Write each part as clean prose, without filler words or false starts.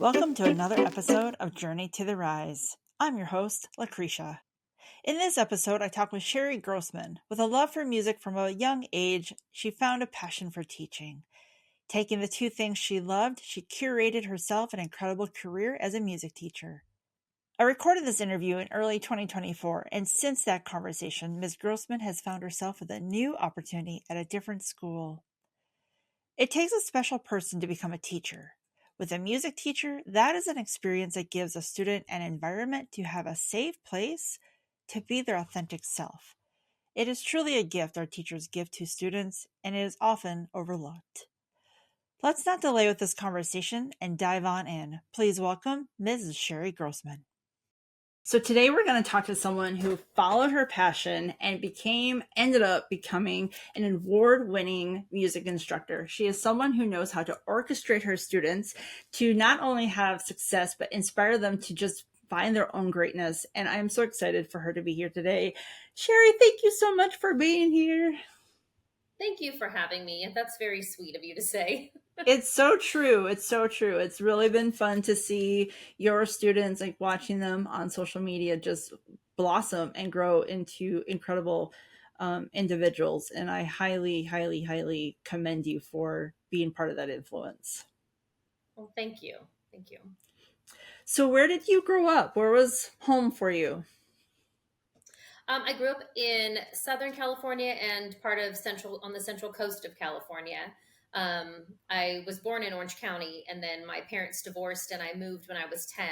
Welcome to another episode of Journey to the Rise. I'm your host, Lucretia. In this episode, I talk with Sherie Grossman. With a love for music from a young age, she found a passion for teaching. Taking the two things she loved, she curated herself an incredible career as a music teacher. I recorded this interview in early 2024, and since that conversation, Ms. Grossman has found herself with a new opportunity at a different school. It takes a special person to become a teacher. With a music teacher, that is an experience that gives a student an environment to have a safe place to be their authentic self. It is truly a gift our teachers give to students, and it is often overlooked. Let's not delay with this conversation and dive on in. Please welcome Mrs. Sherie Grossman. So today we're going to talk to someone who followed her passion and ended up becoming an award-winning music instructor. She is someone who knows how to orchestrate her students to not only have success, but inspire them to just find their own greatness. And I'm so excited for her to be here today. Sherie, thank you so much for being here. Thank you for having me. That's very sweet of you to say. It's so true. It's so true. It's really been fun to see your students, like watching them on social media, just blossom and grow into incredible individuals. And I highly, highly, highly commend you for being part of that influence. Well, thank you. Thank you. So, where did you grow up? Where was home for you? I grew up in Southern California and part of on the central coast of California. I was born in Orange County, and then my parents divorced, and I moved when I was 10.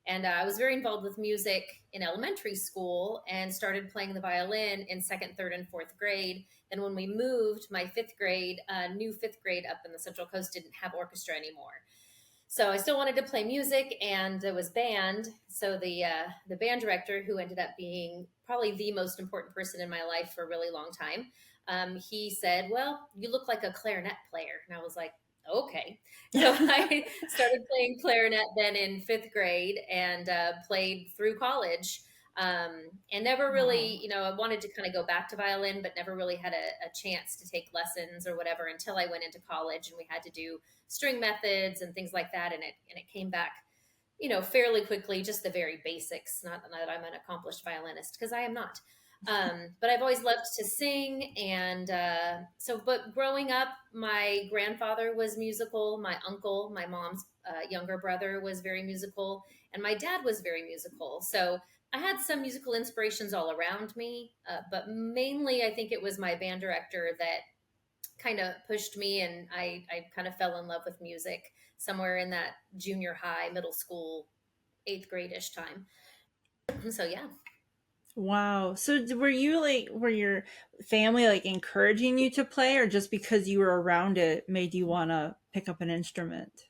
And I was very involved with music in elementary school and started playing the violin in second, third, and fourth grade. Then when we moved, my fifth grade, new fifth grade up in the Central Coast didn't have orchestra anymore. So I still wanted to play music, and there was band. So the band director, who ended up being probably the most important person in my life for a really long time, he said, "Well, you look like a clarinet player," and I was like, "Okay." So I started playing clarinet then in fifth grade and played through college. And never really, I wanted to kind of go back to violin, but never really had a chance to take lessons or whatever until I went into college and we had to do string methods and things like that. And it came back, fairly quickly, just the very basics. Not that I'm an accomplished violinist, because I am not. But I've always loved to sing. And but growing up, my grandfather was musical. My uncle, my mom's younger brother, was very musical. And my dad was very musical. So I had some musical inspirations all around me. But mainly, I think it was my band director that kind of pushed me, and I kind of fell in love with music somewhere in that junior high, middle school, eighth grade-ish time. So yeah. Wow. So were your family like encouraging you to play, or just because you were around it made you want to pick up an instrument?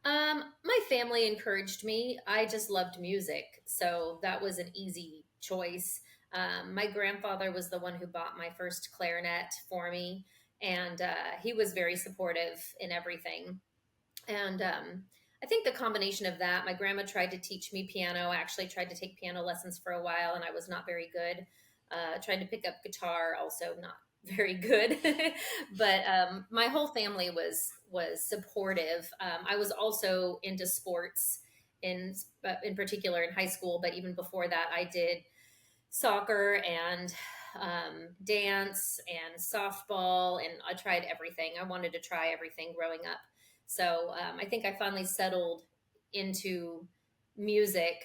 My family encouraged me. I just loved music, so that was an easy choice. My grandfather was the one who bought my first clarinet for me, and he was very supportive in everything. And I think the combination of that, my grandma tried to teach me piano. I actually tried to take piano lessons for a while, and I was not very good. Tried to pick up guitar, also not very good. But my whole family was supportive. I was also into sports in particular in high school, but even before that, I did soccer and dance and softball, and I tried everything. I wanted to try everything growing up. So I think I finally settled into music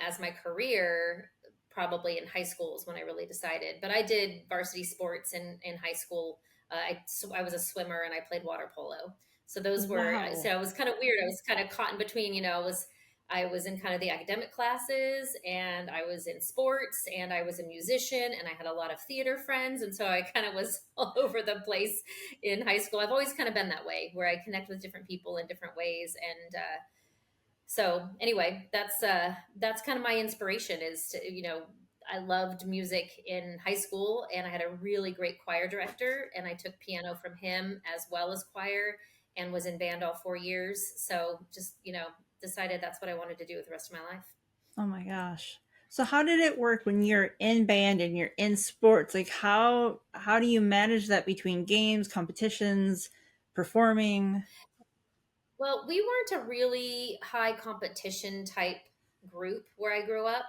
as my career. Probably in high school is when I really decided. But I did varsity sports in high school. I was a swimmer and I played water polo. So those were, Wow. so it was kind of weird. I was kind of caught in between, I was in kind of the academic classes, and I was in sports, and I was a musician, and I had a lot of theater friends. And so I kind of was all over the place in high school. I've always kind of been that way, where I connect with different people in different ways. And so anyway, that's kind of my inspiration is to, I loved music in high school, and I had a really great choir director, and I took piano from him as well as choir, and was in band all 4 years. So just, decided that's what I wanted to do with the rest of my life. Oh my gosh. So how did it work when you're in band and you're in sports? Like how do you manage that between games, competitions, performing? Well, we weren't a really high competition type group where I grew up.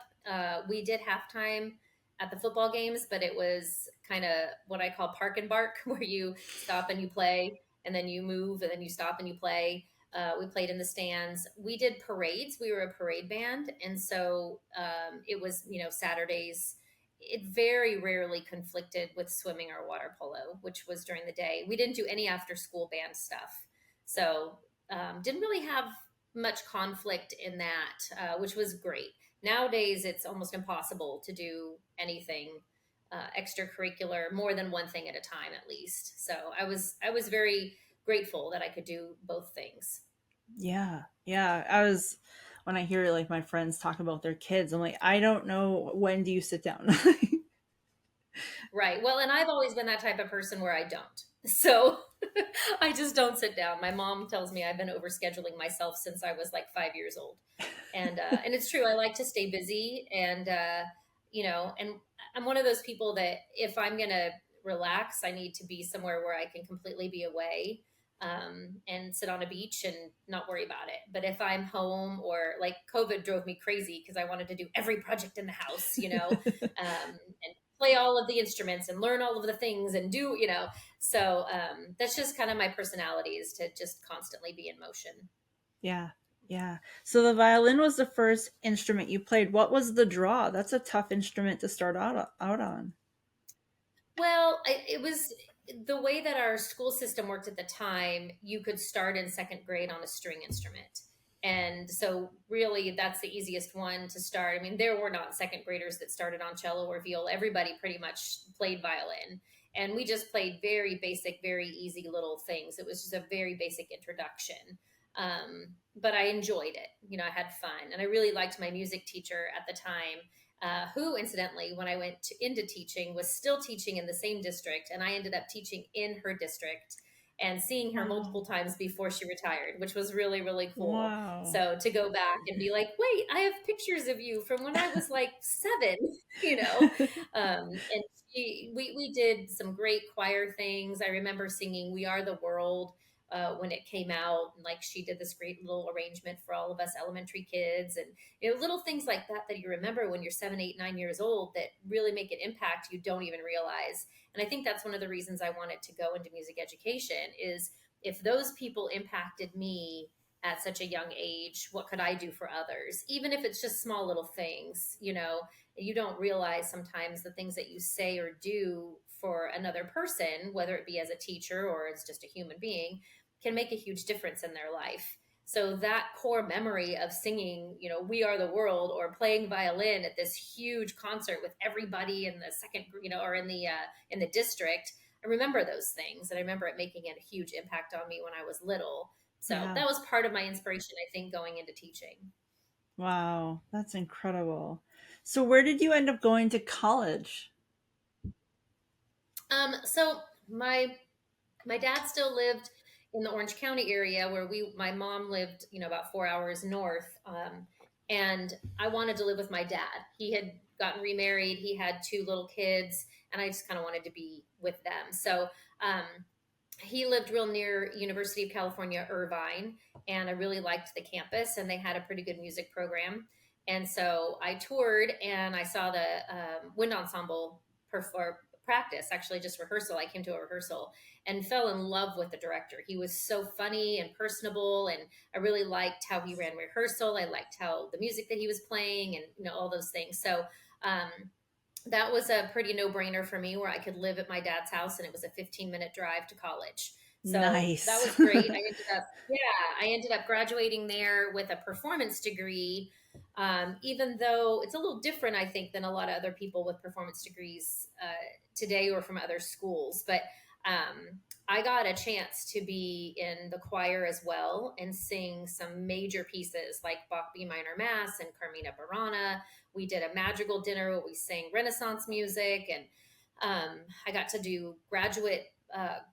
We did halftime at the football games, but it was kind of what I call park and bark, where you stop and you play, and then you move, and then you stop and you play. We played in the stands. We did parades. We were a parade band, and so it was Saturdays. It very rarely conflicted with swimming or water polo, which was during the day. We didn't do any after school band stuff. So didn't really have much conflict in that, which was great. Nowadays, it's almost impossible to do anything extracurricular, more than one thing at a time, at least. So I was very grateful that I could do both things. Yeah. Yeah. When I hear like my friends talk about their kids, I'm like, I don't know, when do you sit down? Right. Well, and I've always been that type of person where I don't. So I just don't sit down. My mom tells me I've been overscheduling myself since I was like 5 years old, and it's true. I like to stay busy, and I'm one of those people that if I'm gonna relax, I need to be somewhere where I can completely be away, and sit on a beach and not worry about it. But if I'm home, or like COVID drove me crazy because I wanted to do every project in the house, and play all of the instruments and learn all of the things and do, so that's just kind of my personality, is to just constantly be in motion. Yeah. Yeah. So the violin was the first instrument you played. What was the draw? That's a tough instrument to start out on. Well, it was the way that our school system worked at the time. You could start in second grade on a string instrument. And so, really, that's the easiest one to start. I mean, there were not second graders that started on cello or viola. Everybody pretty much played violin. And we just played very basic, very easy little things. It was just a very basic introduction. But I enjoyed it. I had fun. And I really liked my music teacher at the time, who, incidentally, when I went into teaching, was still teaching in the same district, and I ended up teaching in her district and seeing her Wow. multiple times before she retired, which was really, really cool. Wow. So to go back and be like, wait, I have pictures of you from when I was like 7, and we did some great choir things. I remember singing "We Are the World" when it came out, and like she did this great little arrangement for all of us elementary kids, and little things like that you remember when you're 7, 8, 9 years old, that really make an impact you don't even realize. And I think that's one of the reasons I wanted to go into music education, is if those people impacted me at such a young age, what could I do for others? Even if it's just small little things, you don't realize sometimes the things that you say or do for another person, whether it be as a teacher or as just a human being, can make a huge difference in their life. So that core memory of singing, "We Are the World," or playing violin at this huge concert with everybody in the second, or in the district, I remember those things, and I remember it making a huge impact on me when I was little. So Yeah. that was part of my inspiration, I think, going into teaching. Wow. That's incredible. So where did you end up going to college? So my dad still lived in the Orange County area, where my mom lived, about 4 hours north. And I wanted to live with my dad. He had gotten remarried. He had two little kids, and I just kind of wanted to be with them. So um, he lived real near University of California, Irvine, and I really liked the campus, and they had a pretty good music program. And so I toured, and I saw the wind ensemble practice, actually just rehearsal. I came to a rehearsal and fell in love with the director. He was so funny and personable, and I really liked how he ran rehearsal. I liked how the music that he was playing, and all those things. So um, that was a pretty no brainer for me, where I could live at my dad's house and it was a 15-minute drive to college. So that Nice. was great. I ended up graduating there with a performance degree. Even though it's a little different, I think, than a lot of other people with performance degrees today, or from other schools. But I got a chance to be in the choir as well and sing some major pieces like Bach B minor Mass and Carmina Burana. We did a magical dinner where we sang Renaissance music, and I got to do graduate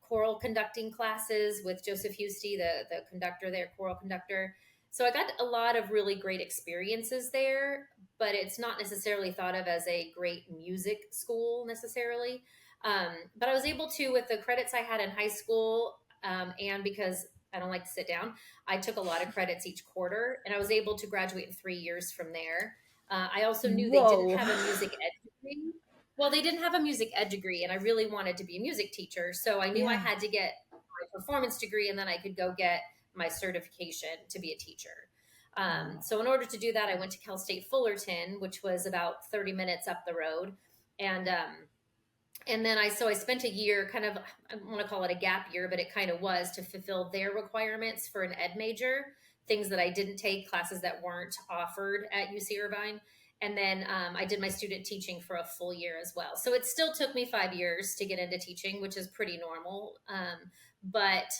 choral conducting classes with Joseph Husty, the conductor there, choral conductor. So I got a lot of really great experiences there, but it's not necessarily thought of as a great music school necessarily. But I was able to, with the credits I had in high school, and because I don't like to sit down. I took a lot of credits each quarter, and I was able to graduate in 3 years from there. I also knew they didn't Whoa. have a music ed degree. Well, they didn't have a music ed degree, and I really wanted to be a music teacher. So I knew I Yeah. had to get my performance degree, and then I could go get my certification to be a teacher. Wow. So in order to do that, I went to Cal State Fullerton, which was about 30 minutes up the road, and then I spent a year, kind of, I want to call it a gap year, but it kind of was, to fulfill their requirements for an ed major, things that I didn't take, classes that weren't offered at UC Irvine. And then I did my student teaching for a full year as well. So it still took me 5 years to get into teaching, which is pretty normal. But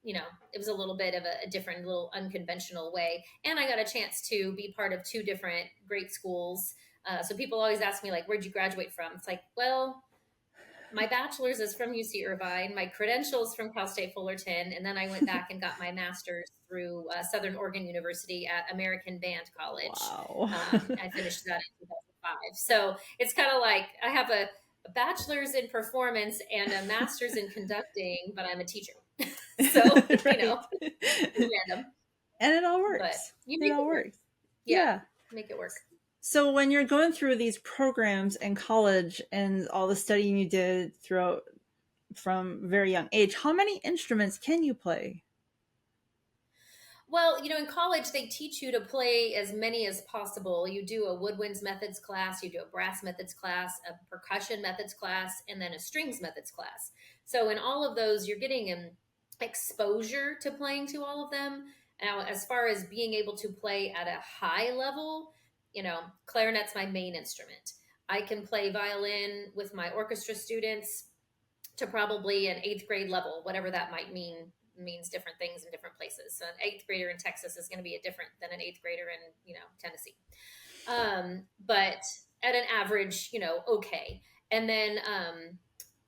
it was a little bit of a different, little unconventional way. And I got a chance to be part of two different great schools. So people always ask me, like, where'd you graduate from? It's like, well, my bachelor's is from UC Irvine, my credentials from Cal State Fullerton, and then I went back and got my master's through Southern Oregon University at American Band College. Wow. I finished that in 2005. So it's kind of like I have a bachelor's in performance and a master's in conducting, but I'm a teacher. So, Right. random, And it all but works. you It make all it work. works. Yeah, Yeah. make it work. So when you're going through these programs in college and all the studying you did throughout from very young age, how many instruments can you play? Well, in college, they teach you to play as many as possible. You do a woodwinds methods class, you do a brass methods class, a percussion methods class, and then a strings methods class. So, in all of those, you're getting an exposure to playing to all of them. Now, as far as being able to play at a high level, clarinet's my main instrument. I can play violin with my orchestra students to probably an eighth grade level, whatever that might mean, means different things in different places. So an eighth grader in Texas is going to be a different than an eighth grader in Tennessee. But at an average, okay. And then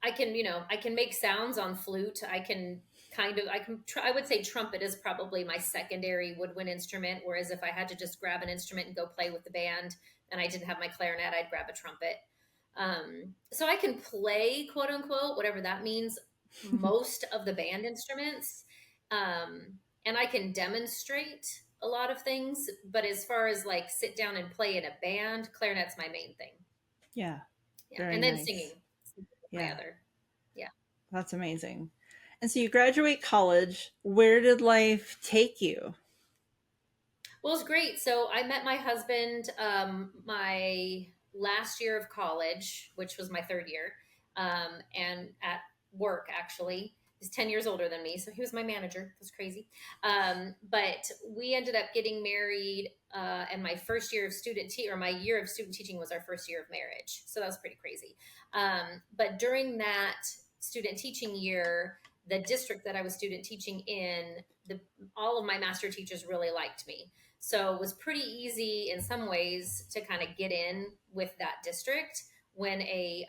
I can make sounds on flute. I would say trumpet is probably my secondary woodwind instrument. Whereas if I had to just grab an instrument and go play with the band, and I didn't have my clarinet, I'd grab a trumpet. So I can play, quote unquote, whatever that means, most of the band instruments. And I can demonstrate a lot of things. But as far as like sit down and play in a band, clarinet's my main thing. Yeah. Yeah. Very And then nice. singing. My Yeah. other. Yeah. That's amazing. And so you graduate college. Where did life take you? Well, it's great. So I met my husband my last year of college, which was my third year, and at work actually. He's 10 years older than me, so he was my manager. It was crazy. But we ended up getting married, and my first year of or my year of student teaching was our first year of marriage. So that was pretty crazy. But during that student teaching year, the district that I was student teaching in, all of my master teachers really liked me. So it was pretty easy in some ways to kind of get in with that district when a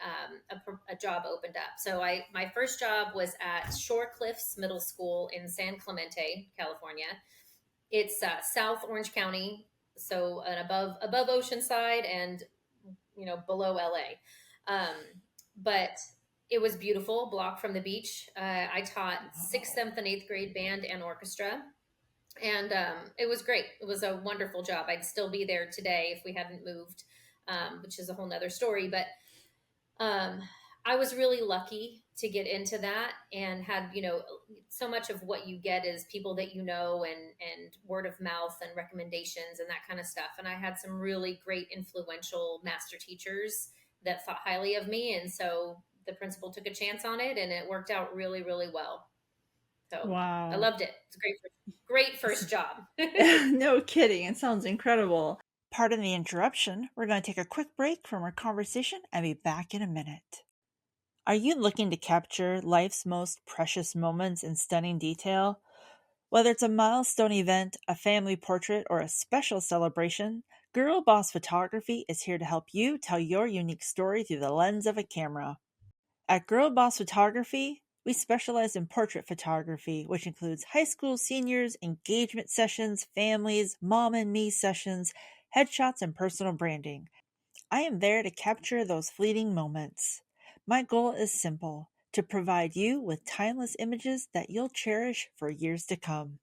job opened up. So my first job was at Shore Cliffs Middle School in San Clemente, California. It's South Orange County, so above Oceanside and below LA. But it was beautiful, block from the beach. I taught sixth, seventh, and eighth grade band and orchestra. And it was great. It was a wonderful job. I'd still be there today if we hadn't moved, which is a whole nother story. But I was really lucky to get into that and had, so much of what you get is people that and word of mouth and recommendations and that kind of stuff. And I had some really great influential master teachers that thought highly of me. And so the principal took a chance on it and it worked out really, really well. So I Wow. loved it. It's a great first job. No kidding. It sounds incredible. Pardon the interruption. We're going to take a quick break from our conversation and be back in a minute. Are you looking to capture life's most precious moments in stunning detail? Whether it's a milestone event, a family portrait, or a special celebration, Girl Boss Photography is here to help you tell your unique story through the lens of a camera. At Girl Boss Photography, we specialize in portrait photography, which includes high school seniors, engagement sessions, families, mom and me sessions, headshots, and personal branding. I am there to capture those fleeting moments. My goal is simple: to provide you with timeless images that you'll cherish for years to come.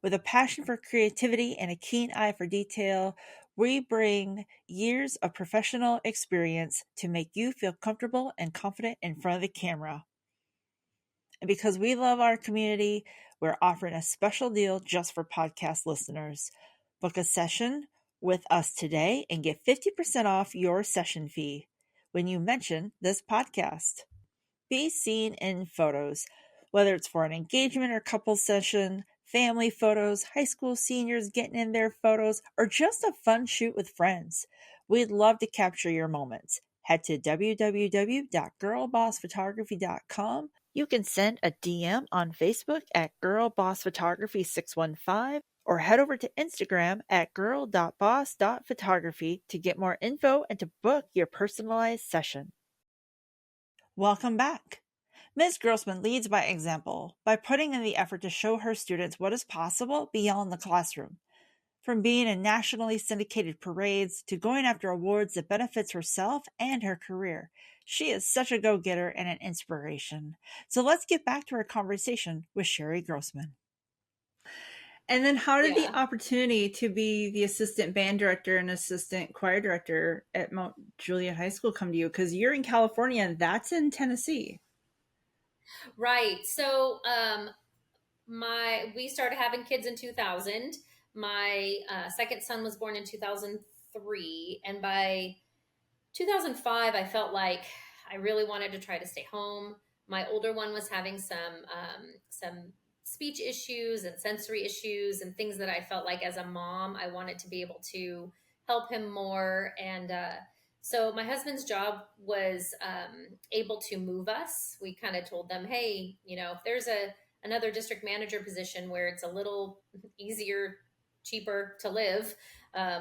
With a passion for creativity and a keen eye for detail, we bring years of professional experience to make you feel comfortable and confident in front of the camera. And because we love our community, we're offering a special deal just for podcast listeners. Book a session with us today and get 50% off your session fee when you mention this podcast. Be seen in photos, whether it's for an engagement or couple session, family photos, high school seniors getting in their photos, or just a fun shoot with friends. We'd love to capture your moments. Head to www.girlbossphotography.com. You can send a DM on Facebook at girlbossphotography615 or head over to Instagram at girl.boss.photography to get more info and to book your personalized session. Welcome back. Ms. Grossman leads by example by putting in the effort to show her students what is possible beyond the classroom. From being in nationally syndicated parades to going after awards that benefits herself and her career, she is such a go-getter and an inspiration. So let's get back to our conversation with Sherie Grossman. And then how did the Yeah. opportunity to be the assistant band director and assistant choir director at Mount Juliet High School come to you? Because you're in California and that's in Tennessee. Right. So we started having kids in 2000. My second son was born in 2003, and by 2005, I felt like I really wanted to try to stay home. My older one was having some speech issues and sensory issues and things that I felt like as a mom I wanted to be able to help him more. And so my husband's job was able to move us. We kind of told them, hey, if there's another district manager position where it's a little easier, cheaper to live,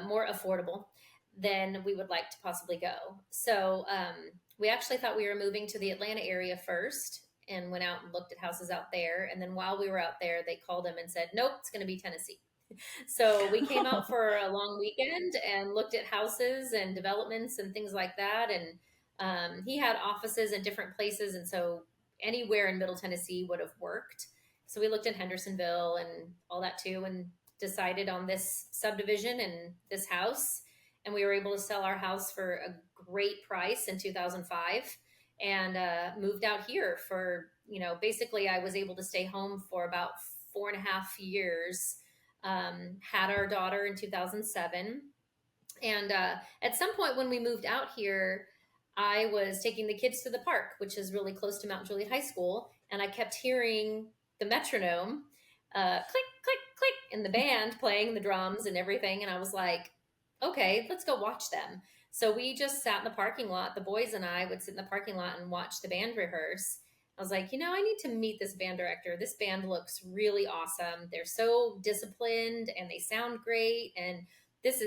more affordable, then we would like to possibly go. So we actually thought we were moving to the Atlanta area first and went out and looked at houses out there. And then while we were out there, they called him and said, nope, it's going to be Tennessee. So we came out for a long weekend and looked at houses and developments and things like that. And he had offices in different places. And so anywhere in Middle Tennessee would have worked. So we looked at Hendersonville and all that too, and decided on this subdivision and this house. And we were able to sell our house for a great price in 2005 and moved out here for, basically I was able to stay home for about 4.5 years. Had our daughter in 2007. And at some point when we moved out here, I was taking the kids to the park, which is really close to Mount Juliet High School. And I kept hearing the metronome, click, click, click, and the band playing the drums and everything. And I was like, okay, let's go watch them. So we just sat in the parking lot. The boys and I would sit in the parking lot and watch the band rehearse. I was like, I need to meet this band director. This band looks really awesome. They're so disciplined and they sound great. And this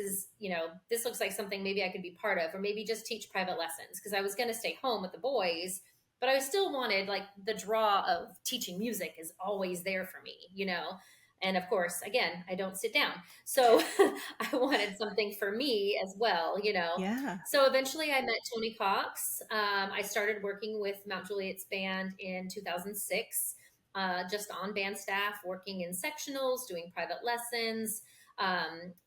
looks like something maybe I could be part of, or maybe just teach private lessons, because I was going to stay home with the boys, but I still wanted, like, the draw of teaching music is always there for me. And of course, again, I don't sit down. So I wanted something for me as well. Yeah. So eventually I met Tony Cox. I started working with Mount Juliet's band in 2006, just on band staff, working in sectionals, doing private lessons.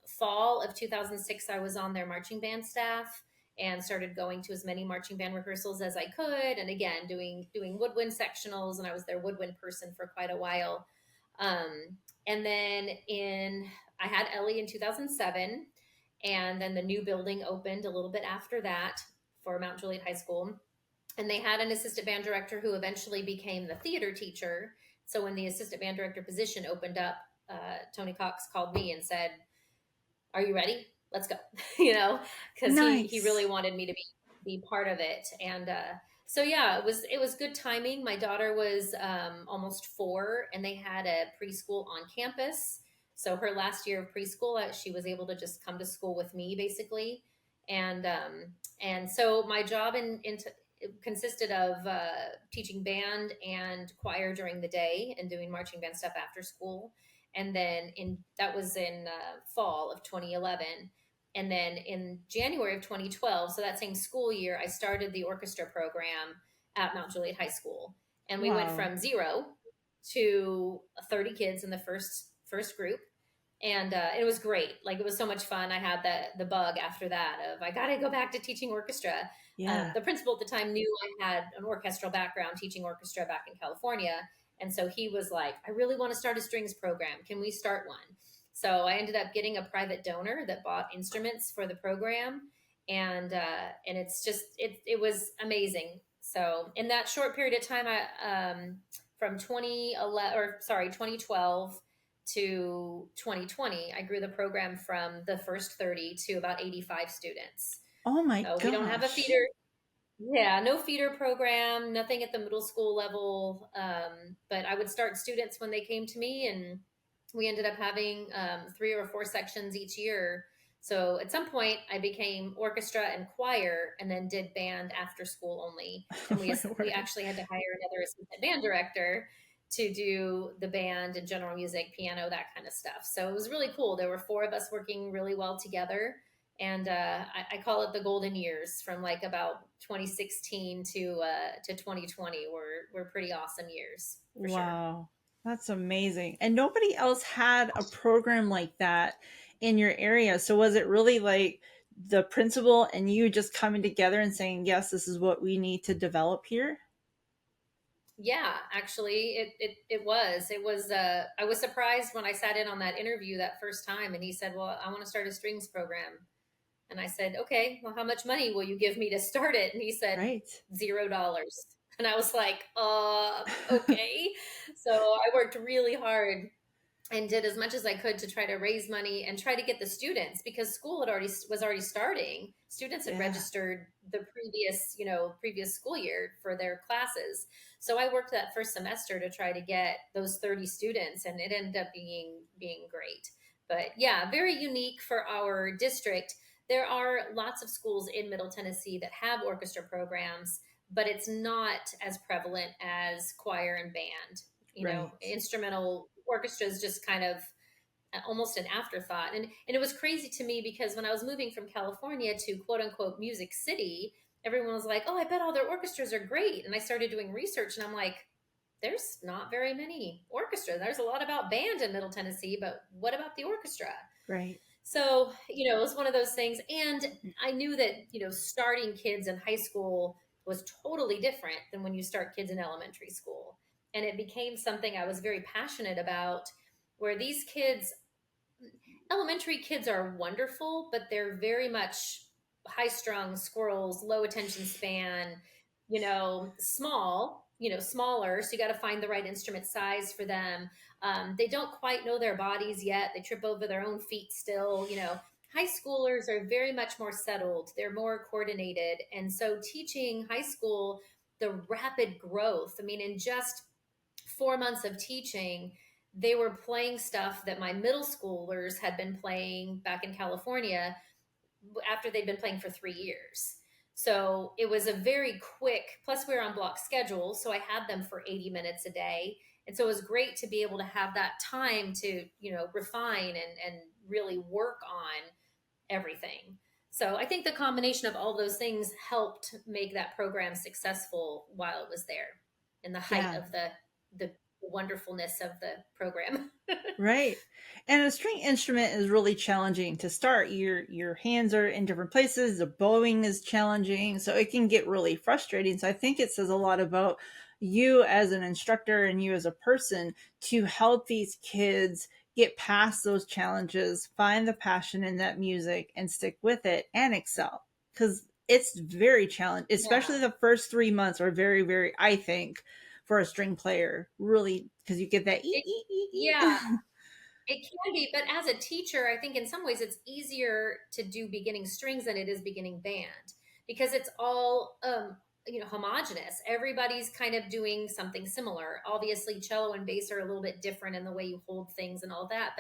Fall of 2006, I was on their marching band staff and started going to as many marching band rehearsals as I could. And again, doing woodwind sectionals. And I was their woodwind person for quite a while. And then I had Ellie in 2007. And then the new building opened a little bit after that for Mount Juliet High School. And they had an assistant band director who eventually became the theater teacher. So when the assistant band director position opened up, Tony Cox called me and said, are you ready? Let's go. Because Nice. he really wanted me to be part of it. And so yeah, it was good timing. My daughter was almost 4, and they had a preschool on campus. So her last year of preschool, she was able to just come to school with me, basically. And so my job it consisted of teaching band and choir during the day and doing marching band stuff after school. And then that was in fall of 2011. And then in January of 2012, so that same school year, I started the orchestra program at Mount Juliet High School. And we went Wow. from 0 to 30 kids in the first group, and it was great. Like, it was so much fun. I had the bug after that of, I got to go back to teaching orchestra. Yeah. The principal at the time knew I had an orchestral background teaching orchestra back in California, and so he was like, I really want to start a strings program. Can we start one? So I ended up getting a private donor that bought instruments for the program, and it's just it was amazing. So in that short period of time, I from 2011 or sorry 2012 to 2020, I grew the program from the first 30 to about 85 students. Oh my We don't have a gosh. feeder. Yeah, no feeder program, nothing at the middle school level. But I would start students when they came to me, and we ended up having 3 or 4 sections each year. So at some point, I became orchestra and choir, and then did band after school only. Oh And we my we word. actually had to hire another assistant band director to do the band and general music, piano, that kind of stuff. So it was really cool. There were 4 of us working really well together, and I call it the golden years from like about 2016 to 2020 were pretty awesome years for sure. Wow. That's amazing. And nobody else had a program like that in your area. So was it really like the principal and you just coming together and saying, yes, this is what we need to develop here? Yeah, actually, it was. I was surprised when I sat in on that interview that first time, and he said, "Well, I want to start a strings program." And I said, "Okay, well, how much money will you give me to start it?" And he said, Right. $0. And I was like, okay." So I worked really hard and did as much as I could to try to raise money and try to get the students, because school was already starting. Students had Yeah. registered the previous school year for their classes. So I worked that first semester to try to get those 30 students, and it ended up being great. But yeah, very unique for our district. There are lots of schools in Middle Tennessee that have orchestra programs, but it's not as prevalent as choir and band. Right. Instrumental orchestra is just kind of almost an afterthought. And it was crazy to me, because when I was moving from California to quote unquote Music City, everyone was like, "Oh, I bet all their orchestras are great." And I started doing research, and I'm like, there's not very many orchestras. There's a lot about band in Middle Tennessee, but what about the orchestra? Right. So, it was one of those things. And I knew that, starting kids in high school was totally different than when you start kids in elementary school. And it became something I was very passionate about, where these kids, elementary kids, are wonderful, but they're very much high strung squirrels, low attention span, smaller. So you got to find the right instrument size for them. They don't quite know their bodies yet. They trip over their own feet still. High schoolers are very much more settled, they're more coordinated. And so teaching high school, the rapid growth, I mean, in just 4 months of teaching, they were playing stuff that my middle schoolers had been playing back in California after they'd been playing for 3 years. So it was a very quick, plus we were on block schedule. So I had them for 80 minutes a day. And so it was great to be able to have that time to, refine and really work on everything. So I think the combination of all those things helped make that program successful while it was there, in the height Yeah. of the wonderfulness of the program. Right. And a string instrument is really challenging to start. Your hands are in different places, the bowing is challenging, so it can get really frustrating. So I think it says a lot about you as an instructor and you as a person to help these kids get past those challenges, find the passion in that music and stick with it and excel. Cuz it's very challenging, especially Yeah. the first 3 months are very very, I think, for a string player, really, because you get that It, yeah, it can be, but as a teacher, I think in some ways it's easier to do beginning strings than it is beginning band, because it's all homogenous. Everybody's kind of doing something similar. Obviously, cello and bass are a little bit different in the way you hold things and all that,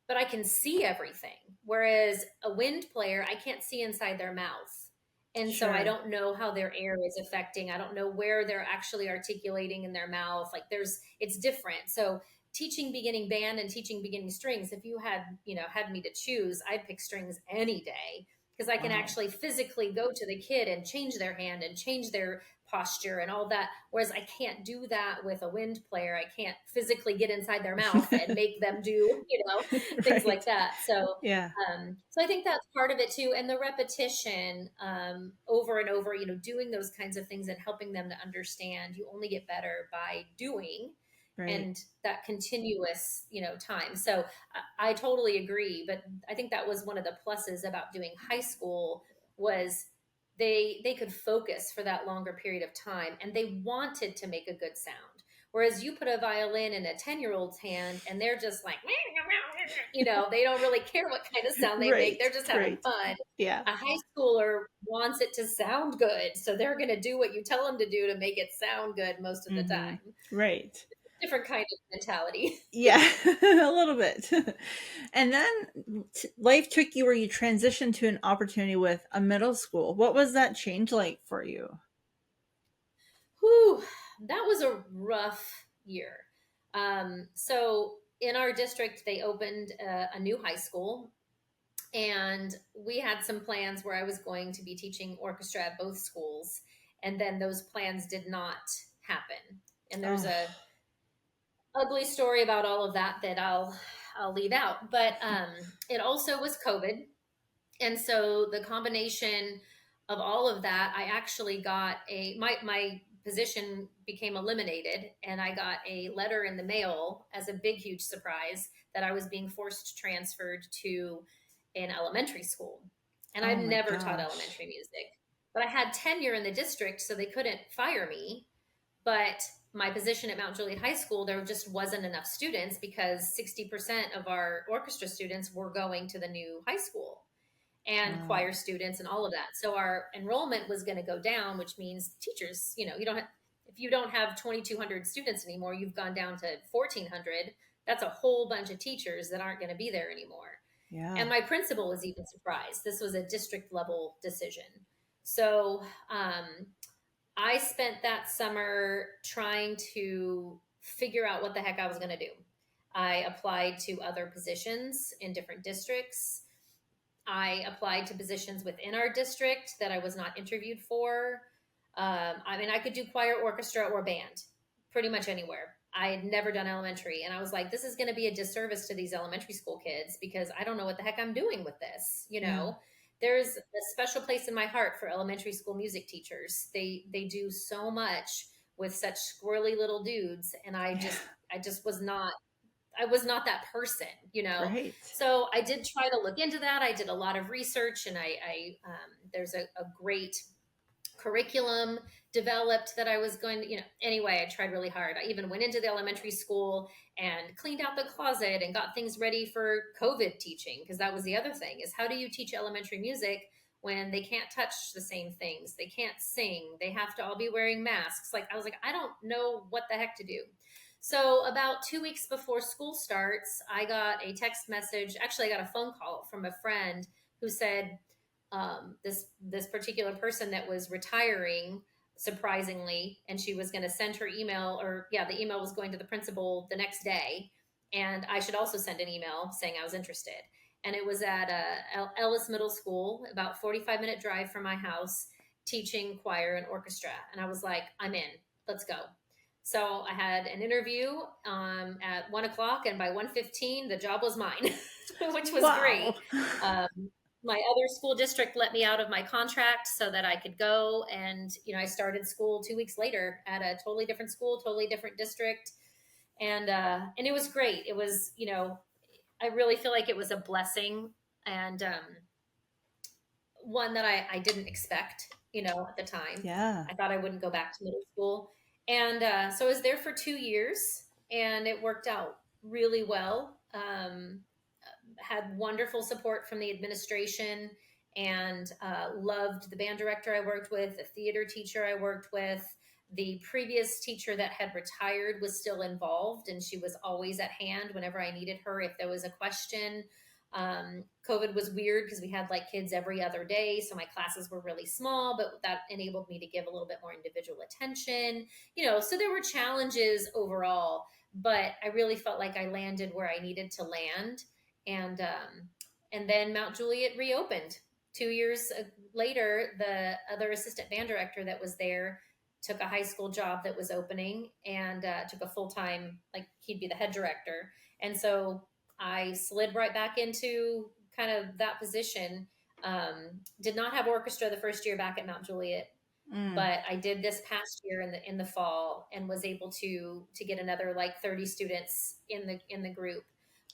but I can see everything. Whereas a wind player, I can't see inside their mouth. And so I Sure. don't know how their air is affecting. I don't know where they're actually articulating in their mouth. Like, it's different. So teaching beginning band and teaching beginning strings, if you had me to choose, I'd pick strings any day, because I can Wow. actually physically go to the kid and change their hand and change their posture and all that. Whereas I can't do that with a wind player. I can't physically get inside their mouth and make them do, things like Right. that. Yeah. So I think that's part of it too. And the repetition over and over, doing those kinds of things and helping them to understand you only get better by doing Right. and that continuous, time. So I totally agree. But I think that was one of the pluses about doing high school was they could focus for that longer period of time and they wanted to make a good sound. Whereas you put a violin in a 10-year-old's hand and they're just like, they don't really care what kind of sound they make. Right. They're just having Right. fun. Yeah. A high schooler wants it to sound good. So they're going to do what you tell them to do to make it sound good most of the Hmm. time. Right. Different kind of mentality. Yeah, a little bit. And then life took you where you transitioned to an opportunity with a middle school. What was that change like for you? Whew, that was a rough year. So in our district, they opened a new high school, and we had some plans where I was going to be teaching orchestra at both schools, and then those plans did not happen. And there's Oh, a ugly story about all of that that I'll leave out. But it also was COVID, and so the combination of all of that, I actually got my position became eliminated, and I got a letter in the mail as a big huge surprise that I was being forced transferred to an elementary school. And oh I've my never taught gosh. elementary music, but I had tenure in the district, so they couldn't fire me. But my position at Mount Juliet High School, there just wasn't enough students because 60% of our orchestra students were going to the new high school and Wow. choir students and all of that. So our enrollment was going to go down, which means teachers, you don't have, if you don't have 2,200 students anymore, you've gone down to 1,400. That's a whole bunch of teachers that aren't going to be there anymore. Yeah. And my principal was even surprised. This was a district level decision. So I spent that summer trying to figure out what the heck I was going to do. I applied to other positions in different districts. I applied to positions within our district that I was not interviewed for. I mean, I could do choir, orchestra, or band pretty much anywhere. I had never done elementary. And I was like, this is going to be a disservice to these elementary school kids because I don't know what the heck I'm doing with this. Yeah. There's a special place in my heart for elementary school music teachers. They do so much with such squirrely little dudes. And Yeah. I just was not that person, Right. So I did try to look into that. I did a lot of research, and there's a great curriculum developed that I was going to, anyway, I tried really hard. I even went into the elementary school and cleaned out the closet and got things ready for COVID teaching. Because that was the other thing is how do you teach elementary music when they can't touch the same things? They can't sing. They have to all be wearing masks. I was like, I don't know what the heck to do. So about 2 weeks before school starts, I got a text message. Actually, I got a phone call from a friend who said this particular person that was retiring, surprisingly, and she was going to send her email, or yeah, the email was going to the principal the next day, and I should also send an email saying I was interested. And it was at Ellis Middle School, about 45-minute drive from my house, teaching choir and orchestra. And I was like, I'm in. Let's go. So I had an interview at 1 o'clock, and by 1:15, the job was mine, which was great. Wow. Um, my other school district let me out of my contract so that I could go, and I started school 2 weeks later at a totally different school, totally different district, and it was great. It was, I really feel like it was a blessing, and one that I didn't expect, at the time. Yeah. I thought I wouldn't go back to middle school. And so I was there for 2 years, and it worked out really well. Had wonderful support from the administration, and loved the band director I worked with, the theater teacher I worked with. The previous teacher that had retired was still involved, and she was always at hand whenever I needed her if there was a question. COVID was weird because we had like kids every other day. So my classes were really small, but that enabled me to give a little bit more individual attention, so there were challenges overall, but I really felt like I landed where I needed to land. And then Mount Juliet reopened 2 years later. The other assistant band director that was there took a high school job that was opening, and took a full-time, like he'd be the head director. And so I slid right back into kind of that position. Did not have orchestra the first year back at Mount Juliet, Mm, but I did this past year in the fall, and was able to get another like 30 students in the group.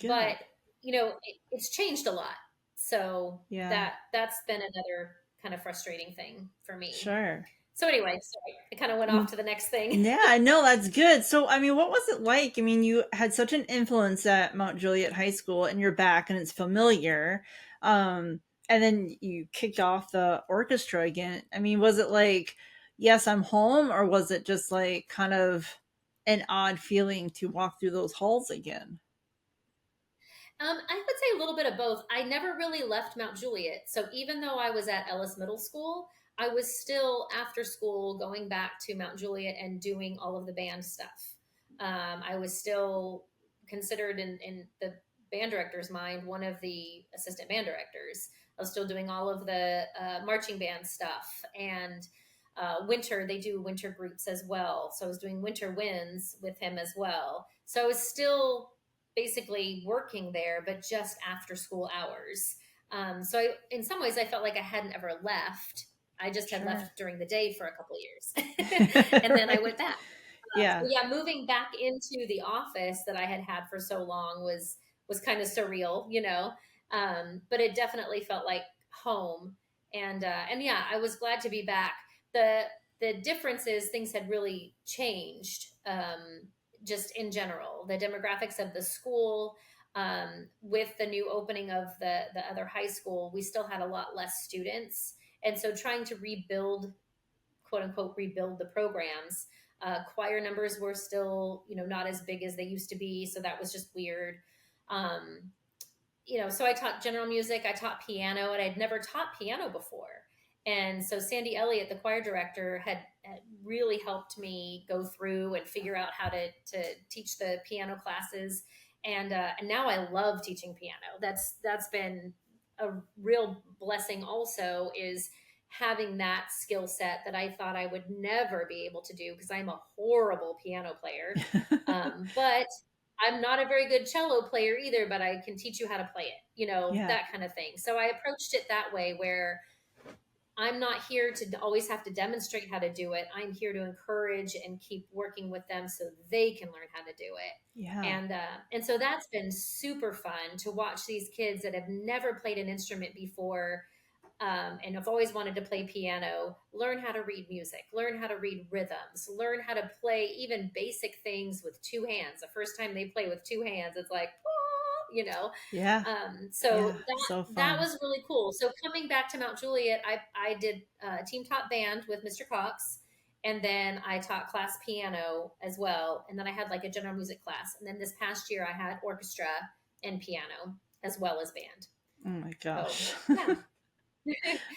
But good. it's changed a lot. So Yeah, that's been another kind of frustrating thing for me. sure. So anyway, sorry, I kind of went off Mm, to the next thing. yeah, I know that's good. So, I mean, what was it like? I mean, you had such an influence at Mount Juliet High School, and you're back, and it's familiar. Um, and then you kicked off the orchestra again. I mean, was it like, yes, I'm home, or was it just like kind of an odd feeling to walk through those halls again? I would say a little bit of both. I never really left Mount Juliet. So even though I was at Ellis Middle School, I was still after school going back to Mount Juliet and doing all of the band stuff. I was still considered in the band director's mind one of the assistant band directors. I was still doing all of the marching band stuff, and winter, they do winter groups as well. So I was doing winter winds with him as well. So I was still basically working there, but just after school hours. In some ways, I felt like I hadn't ever left. I just had Sure. left during the day for a couple of years, and then I went back. So Yeah. yeah, moving back into the office that I had had for so long was kind of surreal, but it definitely felt like home. And yeah, I was glad to be back. The difference is things had really changed, just in general. The demographics of the school, with the new opening of the other high school, we still had a lot less students, and so trying to rebuild, quote unquote, rebuild the programs. Choir numbers were still, not as big as they used to be, so that was just weird. Um, so I taught general music, I taught piano, and I'd never taught piano before. And so Sandy Elliott, the choir director, had really helped me go through and figure out how to teach the piano classes. And now I love teaching piano. That's been a real blessing. Also, is having that skill set that I thought I would never be able to do because I'm a horrible piano player. But I'm not a very good cello player either, but I can teach you how to play it, Yeah. that kind of thing. So I approached it that way, where I'm not here to always have to demonstrate how to do it. I'm here to encourage and keep working with them so they can learn how to do it. Yeah. And so that's been super fun to watch these kids that have never played an instrument before, and have always wanted to play piano, learn how to read music, learn how to read rhythms, learn how to play even basic things with two hands. The first time they play with two hands, it's like, "Ah," Yeah. So Yeah. So that fun. was really cool. So coming back to Mount Juliet, I did team taught band with Mr. Cox, and then I taught class piano as well, and then I had like a general music class, and then this past year I had orchestra and piano as well as band. Oh my So gosh. yeah,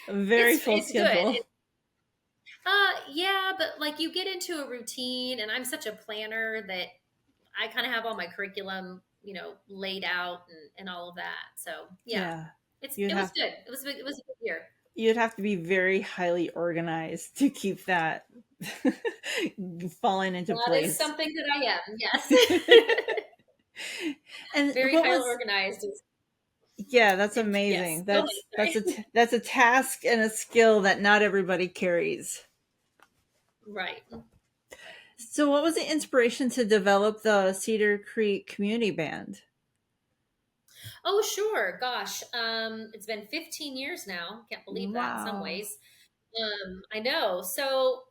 A very full it's good. schedule. Yeah, but like you get into a routine, and I'm such a planner that I kind of have all my curriculum, laid out, and all of that. So yeah, Yeah. it's You'd it was have good. It was a good year. you'd have to be very highly organized to keep that falling into That is place. something that I am. Yes, And very what highly was organized. yeah, that's And yes, amazing. go That's ahead. Sorry. that's a task and a skill that not everybody carries. Right. So what was the inspiration to develop the Cedar Creek Community Band? Oh, sure. Gosh, it's been 15 years now. Can't believe that in some Wow. ways. I know. So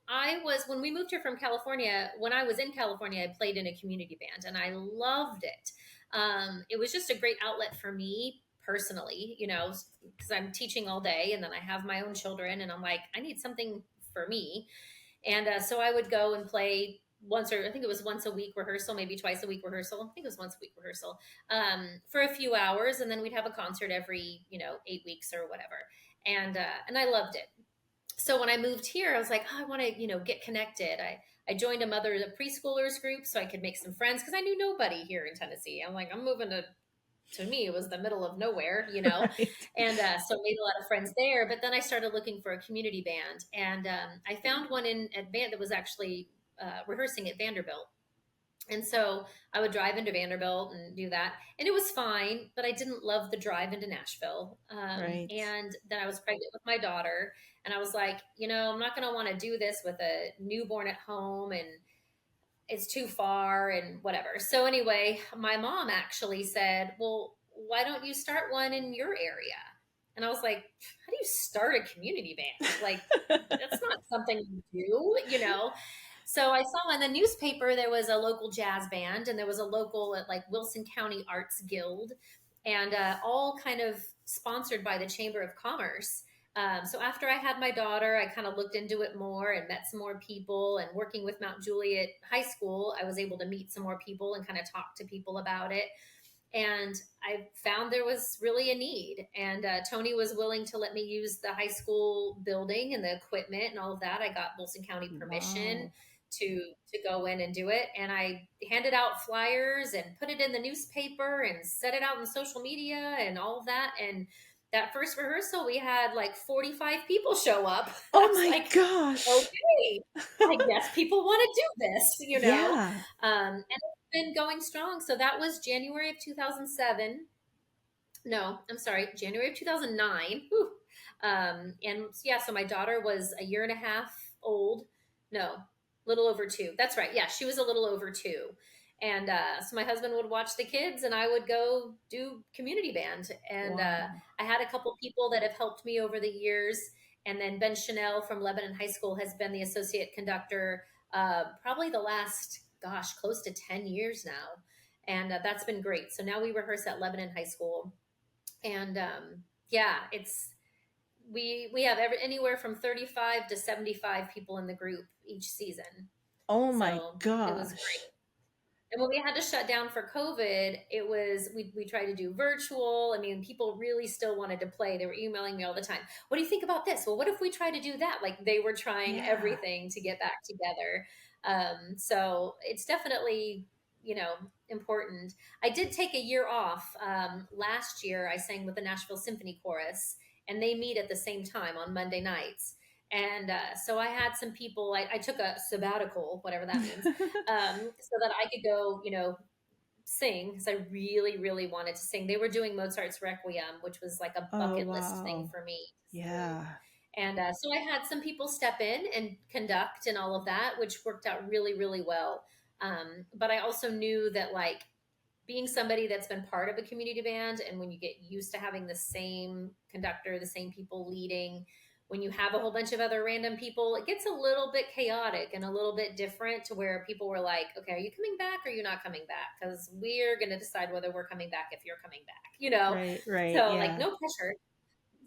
when we moved here from California, when I was in California, I played in a community band and I loved it. It was just a great outlet for me personally, because I'm teaching all day and then I have my own children, and I'm like, I need something for me. And so I would go and play once, or I think it was once a week rehearsal, maybe twice a week rehearsal. I think it was once a week rehearsal, for a few hours. And then we'd have a concert every, 8 weeks or whatever. And I loved it. So when I moved here, I was like, oh, I want to, get connected. I joined a mother, the preschoolers group, so I could make some friends because I knew nobody here in Tennessee. I'm like, I'm moving to to me, it was the middle of nowhere, Right. and so I made a lot of friends there. But then I started looking for a community band, and I found one in at band that was actually rehearsing at Vanderbilt. And so I would drive into Vanderbilt and do that. And it was fine, but I didn't love the drive into Nashville. Right. And then I was pregnant with my daughter. And I was like, I'm not going to want to do this with a newborn at home. And it's too far and whatever. So, anyway, my mom actually said, well, why don't you start one in your area? And I was like, how do you start a community band? Like, that's not something you do. So I saw in the newspaper there was a local jazz band, and there was a local like Wilson County Arts Guild, and all kind of sponsored by the Chamber of Commerce. So after I had my daughter, I kind of looked into it more and met some more people. And working with Mount Juliet High School, I was able to meet some more people and kind of talk to people about it. And I found there was really a need. And Tony was willing to let me use the high school building and the equipment and all of that. I got Wilson County permission Wow. to go in and do it. And I handed out flyers and put it in the newspaper and set it out on social media and all of that. And that first rehearsal, we had like 45 people show up. I Oh was my like, gosh. okay, I guess people want to do this. Yeah. And it's been going strong. So that was January of 2007. No, I'm sorry, January of 2009. Whew. And yeah, so my daughter was a year and a half old. No, little over two. That's right. Yeah, she was a little over two. And so my husband would watch the kids, and I would go do community band. And Wow. I had a couple people that have helped me over the years. And then Ben Chanel from Lebanon High School has been the associate conductor probably the last, gosh, close to 10 years now. And that's been great. So now we rehearse at Lebanon High School, and yeah, we have anywhere from 35 to 75 people in the group each season. Oh my So it was gosh. great. And when we had to shut down for COVID, it was we tried to do virtual. I mean, people really still wanted to play. They were emailing me all the time. What do you think about this? Well, what if we try to do that? Like, they were trying Yeah. everything to get back together. So it's definitely, important. I did take a year off. Last year I sang with the Nashville Symphony Chorus, and they meet at the same time on Monday nights. And so I had some people, I took a sabbatical, whatever that means, so that I could go, sing, because I really, really wanted to sing. They were doing Mozart's Requiem, which was like a Oh bucket list thing wow. for me to sing. Yeah. And so I had some people step in and conduct and all of that, which worked out really, really well. But I also knew that, like, being somebody that's been part of a community band, and when you get used to having the same conductor, the same people leading, when you have a whole bunch of other random people, it gets a little bit chaotic and a little bit different, to where people were like, okay, are you coming back or are you not coming back? Because we're going to decide whether we're coming back if you're coming back. Right, right. So, like, Yeah. no pressure.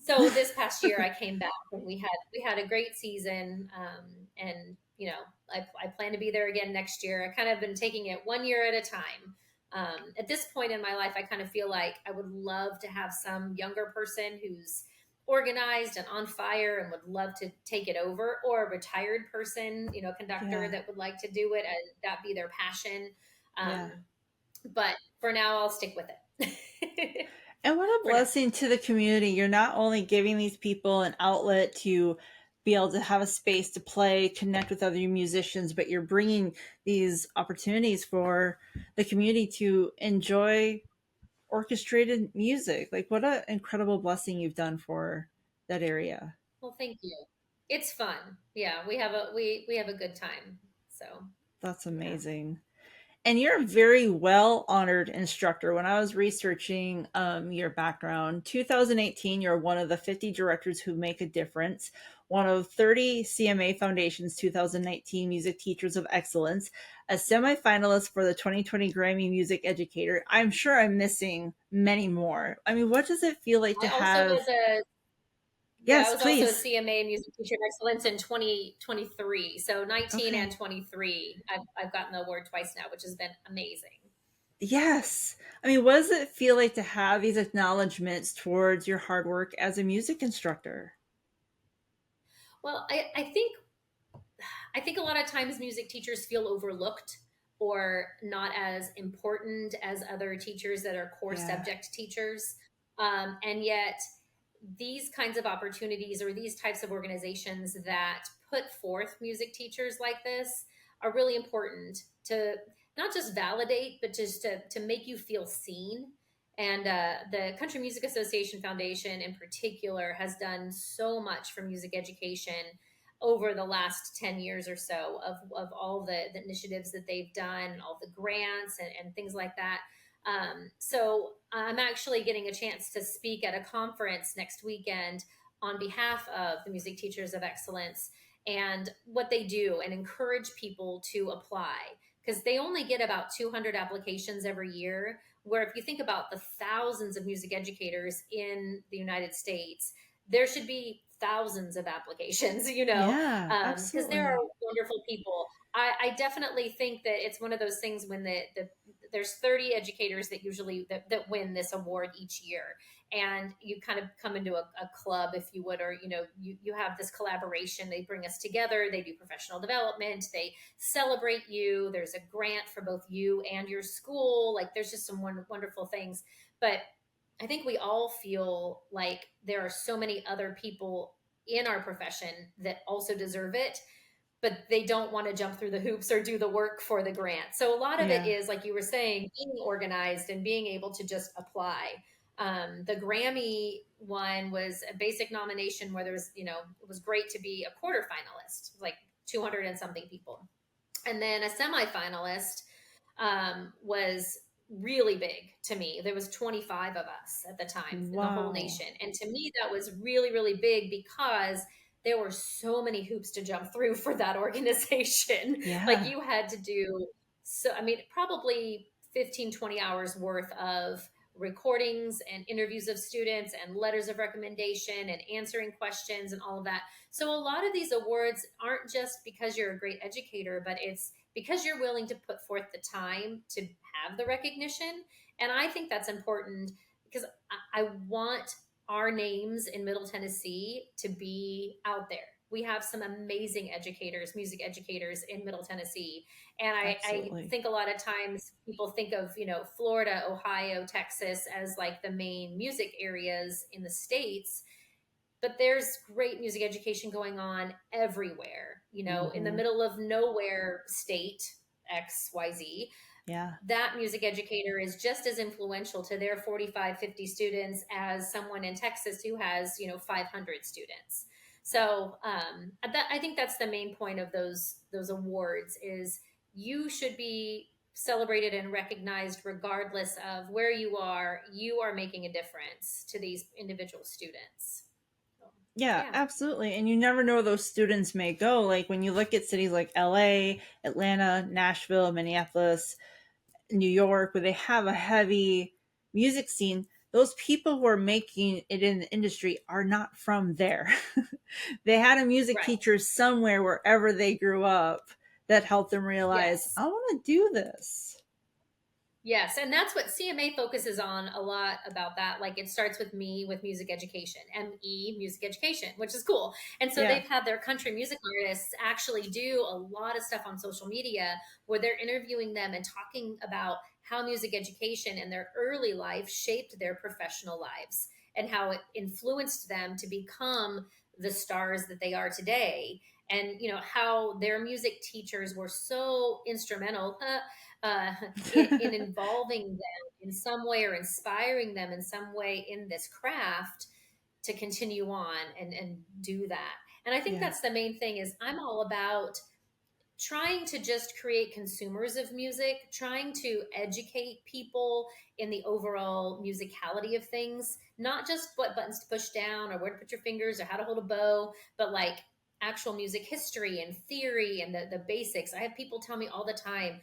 So this past year I came back, and we had a great season. And I plan to be there again next year. I kind of been taking it one year at a time. At this point in my life, I kind of feel like I would love to have some younger person who's organized and on fire and would love to take it over, or a retired person, conductor Yeah. that would like to do it and that be their passion. Yeah. Um, but for now, I'll stick with it. And what a For now. blessing to the community. You're not only giving these people an outlet to be able to have a space to play, connect with other musicians, but you're bringing these opportunities for the community to enjoy orchestrated music. Like, what an incredible blessing you've done for that area. Well, thank you. It's fun. Yeah, we have a good time. So, That's yeah. amazing. And you're a very well honored instructor. When I was researching your background, 2018, you're one of the 50 directors who make a difference, one of 30 CMA Foundation's 2019 Music Teachers of Excellence, a semifinalist for the 2020 Grammy Music Educator. I'm sure I'm missing many more. I mean, what does it feel like to I also have? was a Yeah, I Yes, was also a please. CMA Music Teacher of Excellence in 2023. So 19 and Okay. 23. I've gotten the award twice now, which has been amazing. Yes. I mean, what does it feel like to have these acknowledgments towards your hard work as a music instructor? Well, I think a lot of times music teachers feel overlooked. or not as important as other teachers that are core Yeah. subject teachers. And yet, these kinds of opportunities or these types of organizations that put forth music teachers like this are really important to not just validate, but just to make you feel seen. And the Country Music Association Foundation, in particular, has done so much for music education over the last 10 years or so of all the initiatives that they've done, all the grants and things like that. So I'm actually getting a chance to speak at a conference next weekend on behalf of the Music Teachers of Excellence and what they do and encourage people to apply because they only get about 200 applications every year. Where if you think about the thousands of music educators in the United States, there should be thousands of applications, Yeah, because there are absolutely. wonderful people. I definitely think that it's one of those things when there's 30 educators that usually that win this award each year, and you kind of come into a club, if you would, or you have this collaboration. They bring us together, they do professional development, they celebrate you, there's a grant for both you and your school. Like there's just some wonderful things. But I think we all feel like there are so many other people in our profession that also deserve it, but they don't want to jump through the hoops or do the work for the grant. So a lot of it Yeah. is, like you were saying, being organized and being able to just apply. The Grammy one was a basic nomination where it was great to be a quarter finalist, like 200 and something people. And then a semifinalist was really big to me. There was 25 of us at the time in the whole Wow. nation. And to me, that was really, really big because there were so many hoops to jump through for that organization. Like Yeah. you had to do, so, I mean, probably 15, 20 hours worth of recordings and interviews of students and letters of recommendation and answering questions and all of that. So a lot of these awards aren't just because you're a great educator, but it's because you're willing to put forth the time to have the recognition. And I think that's important because I want our names in Middle Tennessee to be out there. We have some amazing educators, music educators in Middle Tennessee. And I Absolutely. think a lot of times people think of, Florida, Ohio, Texas as like the main music areas in the States, but there's great music education going on everywhere, in the Hmm. middle of nowhere state XYZ. Yeah. That music educator is just as influential to their 45, 50 students as someone in Texas who has 500 students. So I think that's the main point of those awards is you should be celebrated and recognized regardless of where you are. You are making a difference to these individual students. So, Yeah, yeah. absolutely. And you never know where those students may go. Like when you look at cities like LA, Atlanta, Nashville, Minneapolis, New York, where they have a heavy music scene, those people who are making it in the industry are not from there. They had a music Right. teacher somewhere, wherever they grew up, that helped them realize, Yes. I want to do this. Yes, and that's what CMA focuses on a lot about that. Like it starts with me with music education, ME music education, which is cool. And so Yeah. they've had their country music artists actually do a lot of stuff on social media where they're interviewing them and talking about how music education in their early life shaped their professional lives and how it influenced them to become the stars that they are today. And how their music teachers were so instrumental uh, in involving them in some way or inspiring them in some way in this craft to continue on and do that. And I think Yeah. that's the main thing is I'm all about trying to just create consumers of music, trying to educate people in the overall musicality of things, not just what buttons to push down or where to put your fingers or how to hold a bow, but like actual music history and theory and the basics. I have people tell me all the time,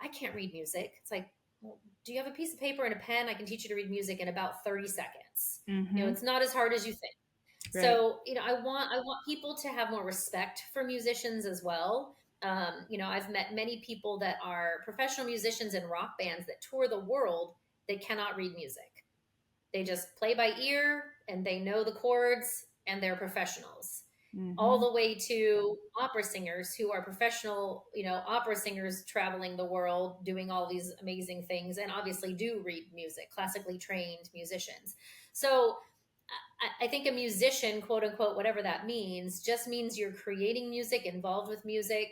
I can't read music. It's like, well, do you have a piece of paper and a pen? I can teach you to read music in about 30 seconds. Mm-hmm. It's not as hard as you think. Right. So, I want people to have more respect for musicians as well. I've met many people that are professional musicians in rock bands that tour the world. They cannot read music. They just play by ear and they know the chords and they're professionals. all Mm-hmm. the way to opera singers who are professional, opera singers traveling the world doing all these amazing things and obviously do read music, classically trained musicians. So I think a musician, quote unquote, whatever that means, just means you're creating music, involved with music,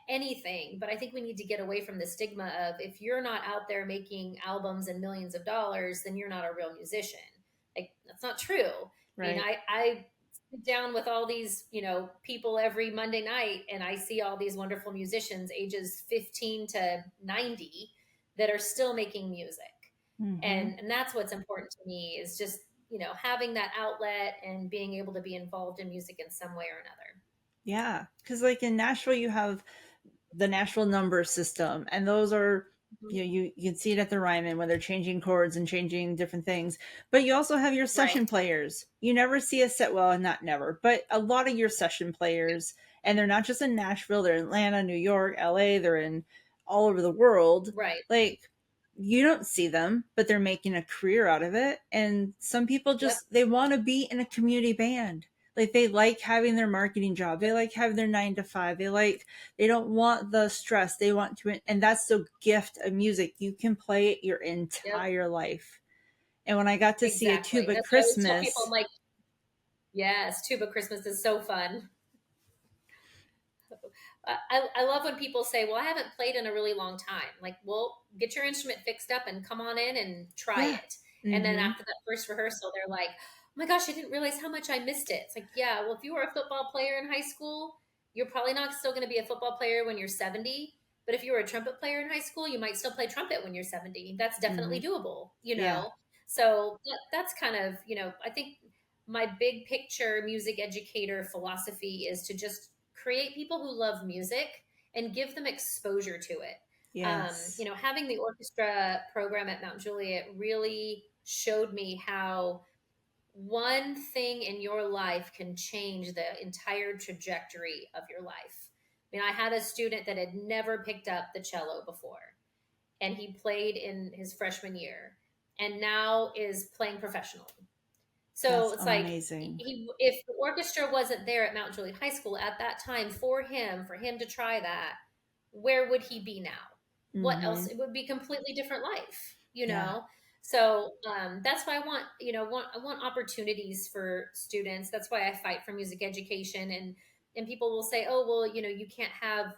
anything. But I think we need to get away from the stigma of if you're not out there making albums and millions of dollars, then you're not a real musician. Like that's not true. I mean, Right. I sit down with all these, people every Monday night and I see all these wonderful musicians ages 15 to 90 that are still making music. Mm-hmm. And that's what's important to me is just, having that outlet and being able to be involved in music in some way or another. Yeah, because like in Nashville, you have the Nashville number system, and those are, Mhm. you can see it at the Ryman when they're changing chords and changing different things. But you also have your Right, session players. You never see a set, well, not never, but a lot of your session players, and they're not just in Nashville. They're in Atlanta, New York, LA. They're in all over the world. right. Like you don't see them, but they're making a career out of it. And some people Yep, just they want to be in a community band. Like they like having their marketing job. They yep, like having their 9 to 5. They don't want the stress. They want to, and that's the gift of music. You can play it your yep. entire life. And when I got to see a Exactly. tuba That's what I always tell people. I'm Christmas, like, yes, tuba Christmas is so fun. I love when people say, well, I haven't played in a really long time. Like, well, get your instrument fixed up and come on in and try yeah, it. And then mm-hmm, after that first rehearsal, they're like, oh my gosh, I didn't realize how much I missed it. It's like, yeah, well, if you were a football player in high school, you're probably not still going to be a football player when you're 70. But if you were a trumpet player in high school, you might still play trumpet when you're 70. That's mm-hmm, definitely doable, yeah, So that's kind of, I think my big picture music educator philosophy is to just create people who love music and give them exposure to it. yes, Having the orchestra program at Mount Juliet really showed me how one thing in your life can change the entire trajectory of your life. I mean, I had a student that had never picked up the cello before, and he played in his freshman year and now is playing professionally. So that's it's like amazing. if the orchestra wasn't there at Mount Juliet High School at that time for him to try that, where would he be now? What Mm-hmm, else? It would be a completely different life. yeah, So that's why I want opportunities for students. That's why I fight for music education, and people will say, oh well, you can't have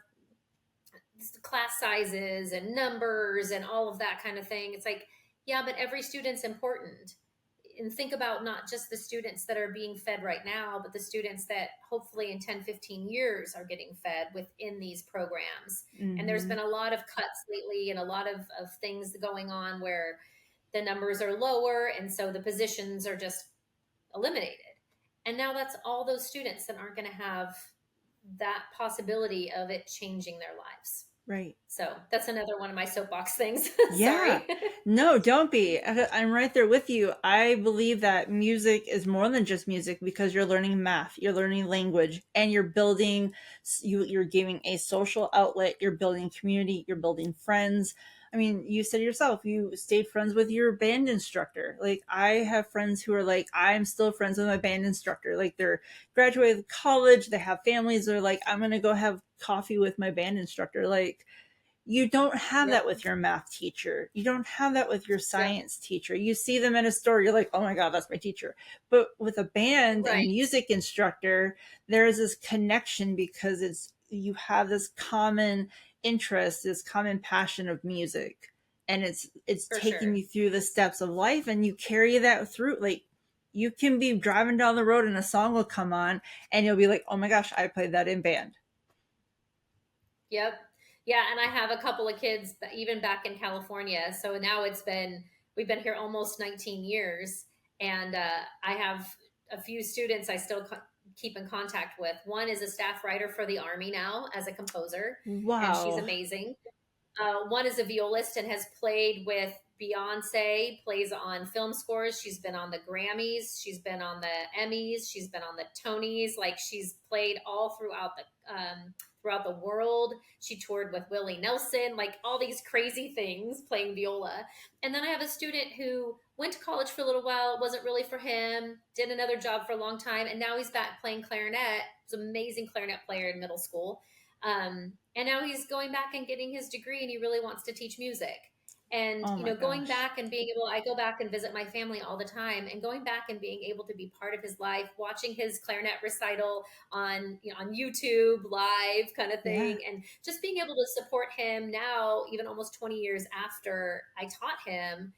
class sizes and numbers and all of that kind of thing. It's like, yeah, but every student's important. And think about not just the students that are being fed right now, but the students that hopefully in 10, 15 years are getting fed within these programs. And there's mm-hmm, been a lot of cuts lately and a lot of things going on where the numbers are lower. And so the positions are just eliminated. And now that's all those students that aren't going to have that possibility of it changing their lives. right. So that's another one of my soapbox things. Yeah. Sorry. No, don't be. I'm right there with you. I believe that music is more than just music because you're learning math, you're learning language, and you're building, you're giving a social outlet, you're building community, you're building friends. I mean, you said yourself, you stayed friends with your band instructor. Like, I have friends who are like, I'm still friends with my band instructor. Like, they're graduated college, they have families, they're like, I'm going to go have coffee with my band instructor. Like, you don't have Yep. that with your math teacher. You don't have that with your Yep. science teacher. You see them in a store, you're like, oh my God, that's my teacher. But with a band and Right. music instructor, there is this connection because you have this common interest, this common passion of music. And it's For taking sure. you through the steps of life and you carry that through. Like you can be driving down the road and a song will come on and you'll be like, oh my gosh, I played that in band. Yep. Yeah. And I have a couple of kids that even back in California. So now we've been here almost 19 years. And I have a few students I still keep in contact with. One is a staff writer for the Army now as a composer, and she's Wow. amazing. One is a violist and has played with Beyonce, plays on film scores. She's been on the Grammys, she's been on the Emmys, she's been on the Tonys. Like she's played all throughout the world. She toured with Willie Nelson, like all these crazy things playing viola. And then I have a student who went to college for a little while, it wasn't really for him, did another job for a long time, and now he's back playing clarinet. He's an amazing clarinet player in middle school. And now he's going back and getting his degree, and he really wants to teach music. And, Oh you my know, going gosh. back and being able, I go back and visit my family all the time, and going back and being able to be part of his life, watching his clarinet recital on, you know, on YouTube live kind of Yeah. thing, and just being able to support him now, even almost 20 years after I taught him.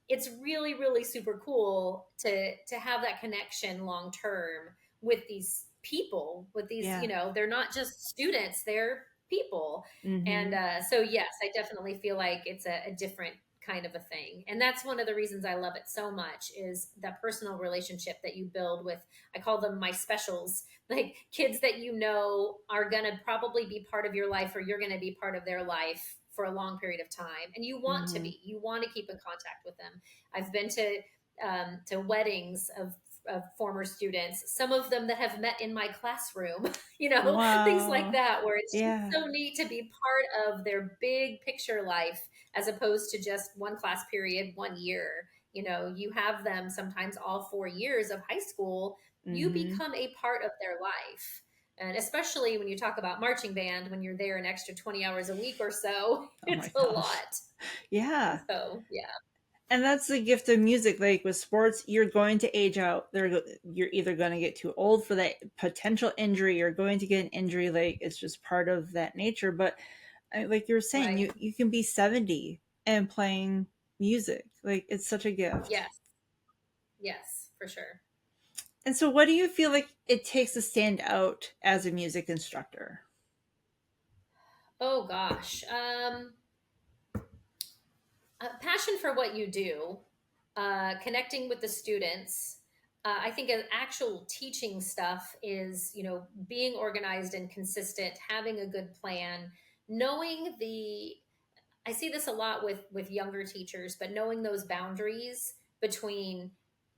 It's really, really super cool to have that connection long term with these people, with these, Yeah. you know, they're not just students, they're people. And Mm-hmm. so, yes, I definitely feel like it's a different kind of a thing. And that's one of the reasons I love it so much is that personal relationship that you build with, I call them my specials, like kids that you know are going to probably be part of your life, or you're going to be part of their life for a long period of time. And you want to Mm-hmm. be, you want to keep in contact with them. I've been to weddings of former students, some of them that have met in my classroom, you know, things like Wow. that, where it's just Yeah. so neat to be part of their big picture life as opposed to just one class period, 1 year. You know, you have them sometimes all 4 years of high school, you Mm-hmm. become a part of their life. And especially when you talk about marching band, when you're there an extra 20 hours a week or so, Oh it's my a gosh. lot. Yeah. So, yeah, And that's the gift of music. Like with sports, you're going to age out. You're either going to get too old for that potential injury, you're going to get an injury. Like it's just part of that nature. But like you were saying, right. you can be 70 and playing music. Like it's such a gift. Yes, yes, for sure. And so, what do you feel like it takes to stand out as a music instructor? Oh gosh. Passion for what you do, connecting with the students. I think an actual teaching stuff is, you know, being organized and consistent, having a good plan, knowing the. I see this a lot with younger teachers, but knowing those boundaries between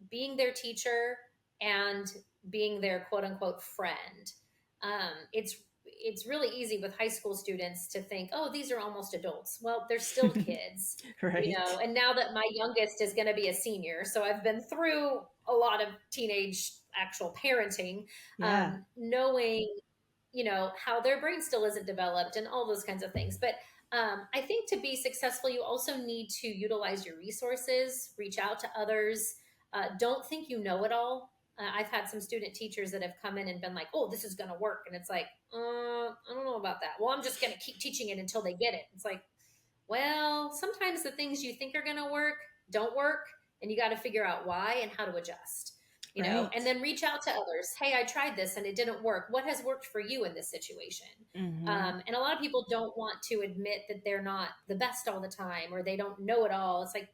being their teacher and being their quote unquote friend. It's really easy with high school students to think, oh, these are almost adults. Well, they're still kids, you know. Right. And now that my youngest is going to be a senior, so I've been through a lot of teenage actual parenting, Yeah. knowing, you know, how their brain still isn't developed and all those kinds of things. But I think to be successful, you also need to utilize your resources, reach out to others. Don't think you know it all. I've had some student teachers that have come in and been like, "Oh, this is going to work," and it's like, I don't know about that. Well, I'm just going to keep teaching it until they get it. It's like, well, sometimes the things you think are going to work don't work, and you got to figure out why and how to adjust. You know, Right. and then reach out to others. Hey, I tried this and it didn't work. What has worked for you in this situation? Mm-hmm. And a lot of people don't want to admit that they're not the best all the time or they don't know it all. It's like,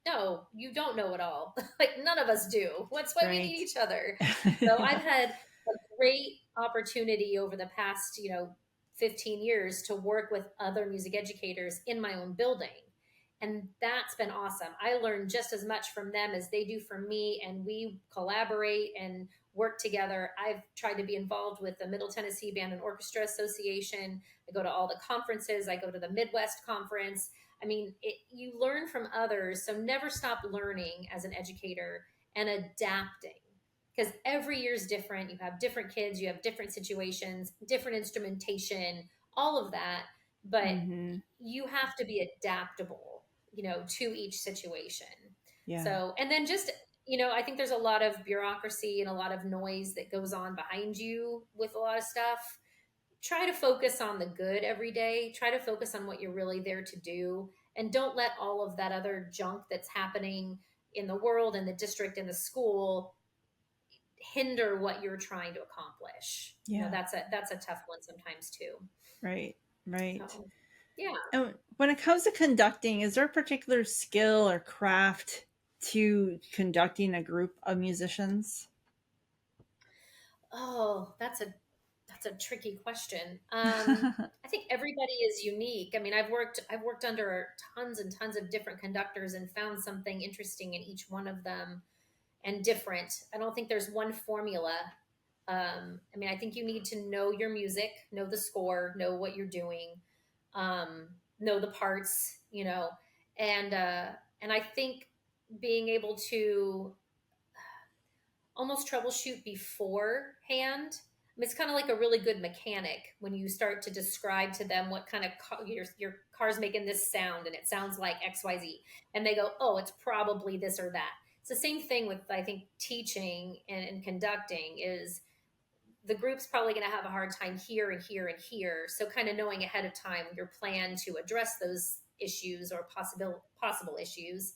no, you don't know it all. Like none of us do. That's why we need Right. each other. So I've had a great opportunity over the past, you know, 15 years to work with other music educators in my own building. And that's been awesome. I learn just as much from them as they do from me, and we collaborate and work together. I've tried to be involved with the Middle Tennessee Band and Orchestra Association. I go to all the conferences, I go to the Midwest Conference. I mean, you learn from others, so never stop learning as an educator and adapting because every year is different. You have different kids, you have different situations, different instrumentation, all of that. But Mm-hmm. you have to be adaptable, you know, to each situation. Yeah. So, and then just, you know, I think there's a lot of bureaucracy and a lot of noise that goes on behind you with a lot of stuff. Try to focus on the good every day. Try to focus on what you're really there to do. And don't let all of that other junk that's happening in the world, in the district, in the school hinder what you're trying to accomplish. You know, Yeah. that's a tough one sometimes too. Right. Right. So yeah. And when it comes to conducting, is there a particular skill or craft to conducting a group of musicians? Oh, that's a tricky question. I think everybody is unique. I mean, I've worked under tons and tons of different conductors and found something interesting in each one of them and different. I don't think there's one formula. I mean, I think you need to know your music, know the score, know what you're doing, um, know the parts, and and I think being able to almost troubleshoot beforehand. I mean, it's kind of like a really good mechanic when you start to describe to them what kind of your car's making this sound and it sounds like XYZ. And they go, oh, it's probably this or that. It's the same thing with, I think, teaching and conducting is the group's probably going to have a hard time here and here and here. So kind of knowing ahead of time your plan to address those issues or possible issues.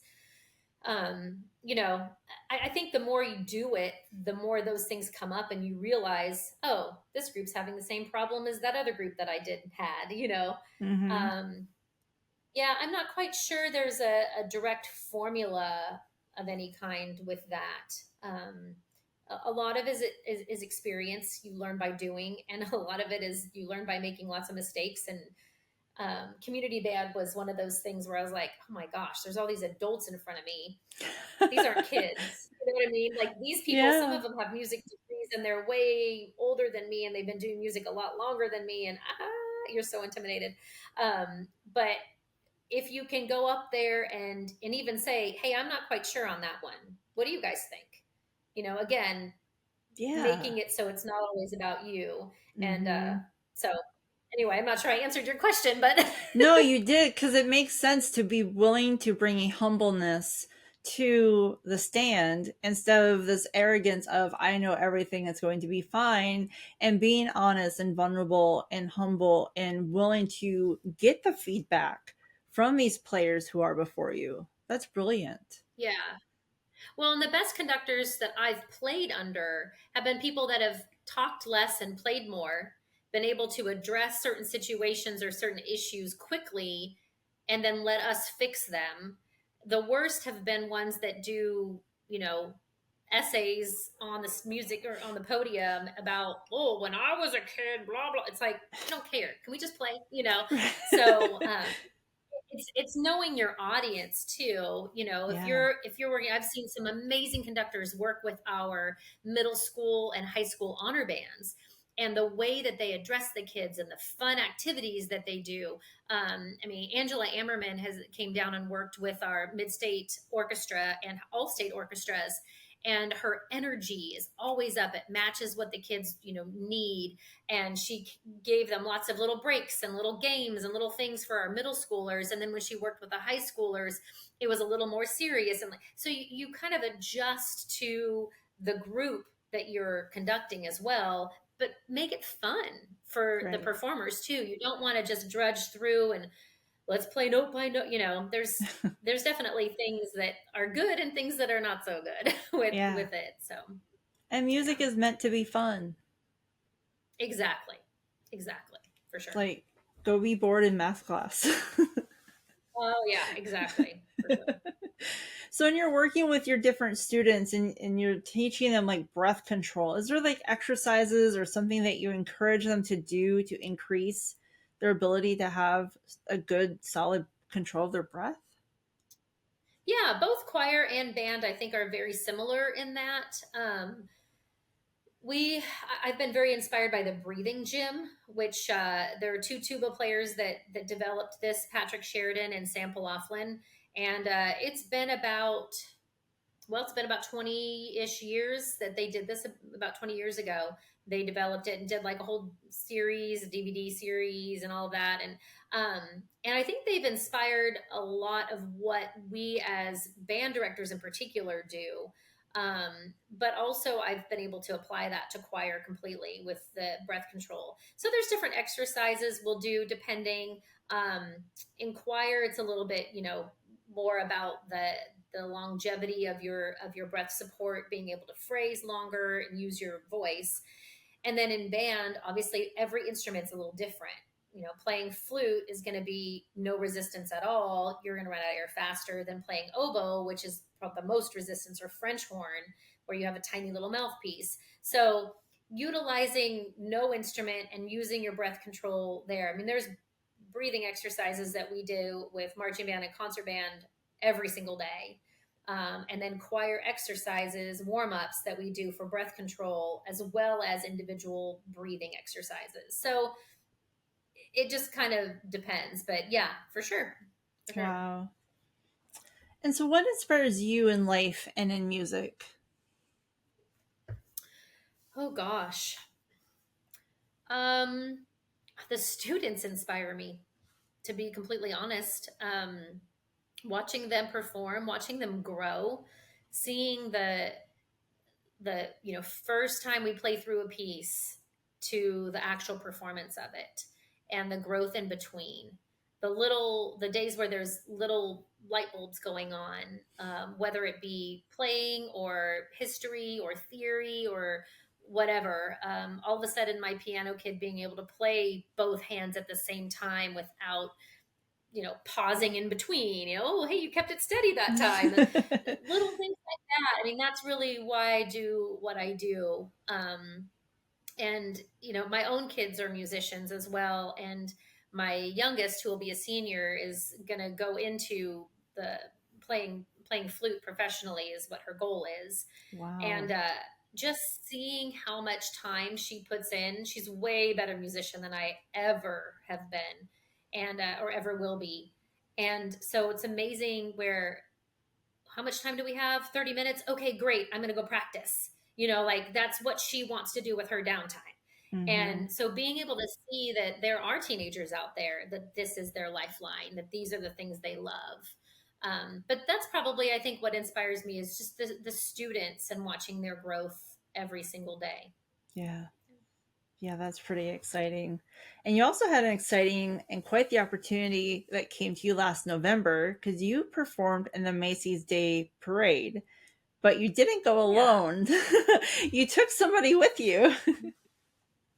I think the more you do it, the more those things come up and you realize, oh, this group's having the same problem as that other group that I did had. Mm-hmm. Um, yeah, I'm not quite sure there's a direct formula of any kind with that. A lot of it is experience you learn by doing, and a lot of it is you learn by making lots of mistakes. And community band was one of those things where I was like, oh my gosh, there's all these adults in front of me. These aren't kids. You know what I mean? Like these people, some Yeah. of them have music degrees and they're way older than me and they've been doing music a lot longer than me. And you're so intimidated. But if you can go up there and even say, hey, I'm not quite sure on that one. What do you guys think? Again, Yeah. making it so it's not always about you. And Mm-hmm. so anyway, I'm not sure I answered your question, but No, you did, because it makes sense to be willing to bring a humbleness to the stand instead of this arrogance of I know everything, it's going to be fine, and being honest and vulnerable and humble and willing to get the feedback from these players who are before you. That's brilliant. yeah. Well, and the best conductors that I've played under have been people that have talked less and played more, been able to address certain situations or certain issues quickly, and then let us fix them. The worst have been ones that do, essays on this music or on the podium about, oh, when I was a kid, blah, blah. It's like, I don't care. Can we just play? So, it's knowing your audience too. If Yeah. you're working, I've seen some amazing conductors work with our middle school and high school honor bands, and the way that they address the kids and the fun activities that they do. I mean, Angela Ammerman has came down and worked with our mid-state orchestra and all state orchestras, and her energy is always up. It matches what the kids need, and she gave them lots of little breaks and little games and little things for our middle schoolers. And then when she worked with the high schoolers, it was a little more serious. And so you kind of adjust to the group that you're conducting as well, but make it fun for the Right. performers too. You don't want to just drudge through and let's play note by note. There's definitely things that are good and things that are not so good Yeah. with it. So And music yeah, is meant to be fun. exactly, exactly, for sure. Like, go be bored in math class. Oh yeah, exactly, for sure. So when you're working with your different students and you're teaching them like breath control, is there like exercises or something that you encourage them to do to increase their ability to have a good solid control of their breath? Yeah, both choir and band I think are very similar in that. We I've been very inspired by the breathing gym, which there are two tuba players that developed this, Patrick Sheridan and Sam Palaflin, and it's been about 20-ish years that they did this. About 20 years ago they developed it and did like a whole series, a DVD series and all of that. And I think they've inspired a lot of what we as band directors in particular do. But also I've been able to apply that to choir completely with the breath control. So there's different exercises we'll do depending. um, in choir it's a little bit more about the longevity of your breath support, being able to phrase longer and use your voice. And then in band, obviously every instrument's a little different. Playing flute is going to be no resistance at all. You're going to run out of air faster than playing oboe, which is probably the most resistance, or French horn, where you have a tiny little mouthpiece. So utilizing no instrument and using your breath control there. I mean, there's breathing exercises that we do with marching band and concert band every single day. and then choir exercises, warm ups that we do for breath control, as well as individual breathing exercises. So it just kind of depends, but yeah, for sure. For sure. Wow. And so, what inspires you in life and in music? Oh gosh. Um, the students inspire me, to be completely honest. Watching them perform, watching them grow, seeing the first time we play through a piece to the actual performance of it, and the growth in between, the days where there's little light bulbs going on, whether it be playing or history or theory or whatever. All of a sudden my piano kid being able to play both hands at the same time without pausing in between, oh, hey, you kept it steady that time. Little things like that. I mean, that's really why I do what I do. And, my own kids are musicians as well. And my youngest, who will be a senior, is going to go into the playing flute professionally, is what her goal is. And Wow. just seeing how much time she puts in, she's way better musician than I ever have been, and or ever will be. And so it's amazing where how much time do we have? 30 minutes. Okay, great. I'm going to go practice. Like that's what she wants to do with her downtime. Hmm. And so being able to see that there are teenagers out there that this is their lifeline, that these are the things they love. But that's probably, I think, what inspires me is just the students and watching their growth every single day. Yeah. Yeah, that's pretty exciting. And you also had an exciting and quite the opportunity that came to you last November because you performed in the Macy's Day Parade, but you didn't go Yeah. alone. You took somebody with you.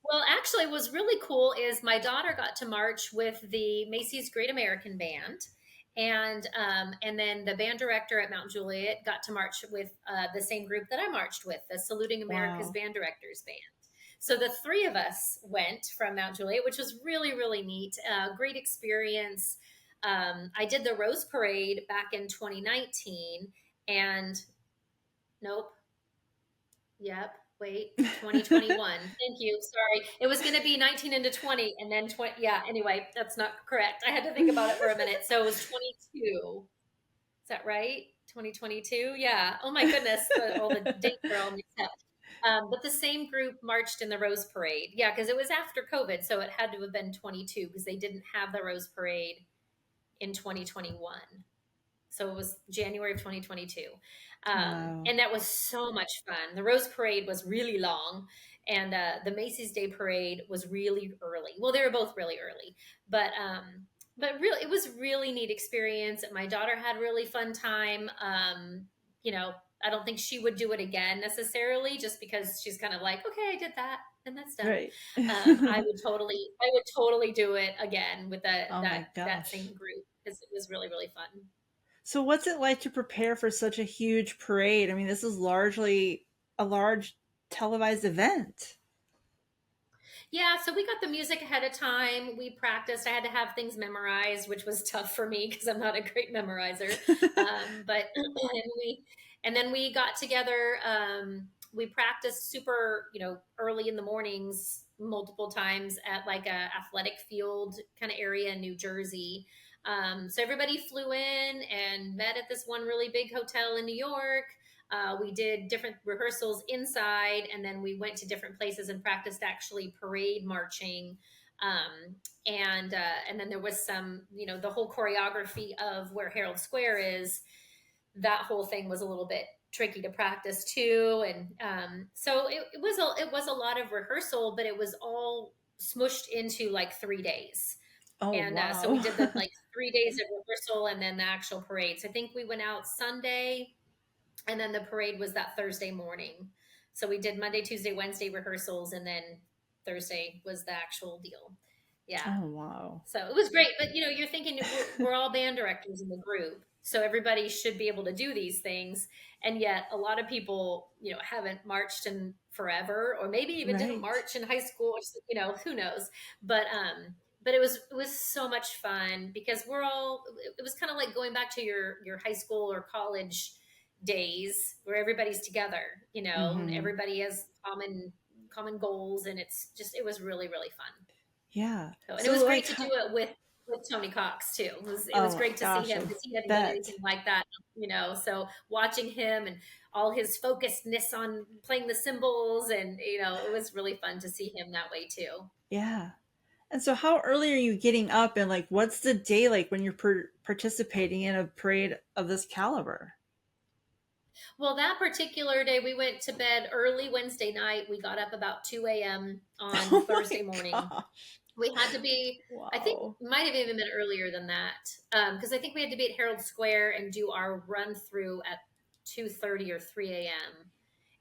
Well, actually, what was really cool is my daughter got to march with the Macy's Great American Band, and then the band director at Mount Juliet got to march with the same group that I marched with, the Saluting America's Wow. Band Directors Band. So the three of us went from Mount Juliet, which was really really neat, great experience. I did the Rose Parade back in 2019, and nope, yep. Wait, 2021. Thank you. Sorry. It was going to be 19 into 20 and then 20. Yeah. Anyway, that's not correct. I had to think about it for a minute. So it was 22. Is that right? 2022. Yeah. Oh my goodness. All the dates are all mixed up. But the same group marched in the Rose Parade. Yeah. Because it was after COVID. So it had to have been 22 because they didn't have the Rose Parade in 2021. So it was January of 2022. Wow. And that was so much fun. The Rose Parade was really long, and the Macy's Day Parade was really early. Well, they were both really early, but really, it was really neat experience. My daughter had really fun time. You know, I don't think she would do it again necessarily, just because she's kind of like, okay, I did that, and that's done. Right. I would totally do it again with Oh my that gosh. same group because it was really really fun. So, what's it like to prepare for such a huge parade? I mean, this is largely a large televised event. Yeah, so we got the music ahead of time. We practiced. I had to have things memorized, which was tough for me because I'm not a great memorizer. But and then we got together. We practiced super, early in the mornings, multiple times at like a athletic field kind of area in New Jersey. So everybody flew in and met at this one really big hotel in New York. We did different rehearsals inside, and then we went to different places and practiced actually parade marching. And then there was some, the whole choreography of where Herald Square is. That whole thing was a little bit tricky to practice too, and so it was a lot of rehearsal, but it was all smushed into like 3 days. Oh, And so we wow. did the like 3 days of rehearsal and then the actual parade. So I think we went out Sunday, and then the parade was that Thursday morning. So we did Monday, Tuesday, Wednesday rehearsals, and then Thursday was the actual deal. Yeah. Oh, wow. So it was great. But you're thinking we're all band directors in the group, so everybody should be able to do these things. And yet, a lot of people, haven't marched in forever, or maybe even didn't Right. march in high school. Or, who knows? But it was so much fun because we're all. It was kind of like going back to your high school or college days where everybody's together, and Mm-hmm. everybody has common goals, and it was really really fun. Yeah. So, and it So was great like, to do it with Tony Cox too. It was oh my great to see gosh, him I because he hadn't done bet. anything like that, So watching him and all his focusedness on playing the cymbals, and it was really fun to see him that way too. Yeah. And so, how early are you getting up, and like, what's the day like when you're participating in a parade of this caliber? Well, that particular day, we went to bed early Wednesday night. We got up about 2 a.m. on Oh my Thursday morning. gosh! We had to be, I think, Wow. might have even been earlier than that, because I think we had to be at Herald Square and do our run through at 2:30 or 3 a.m.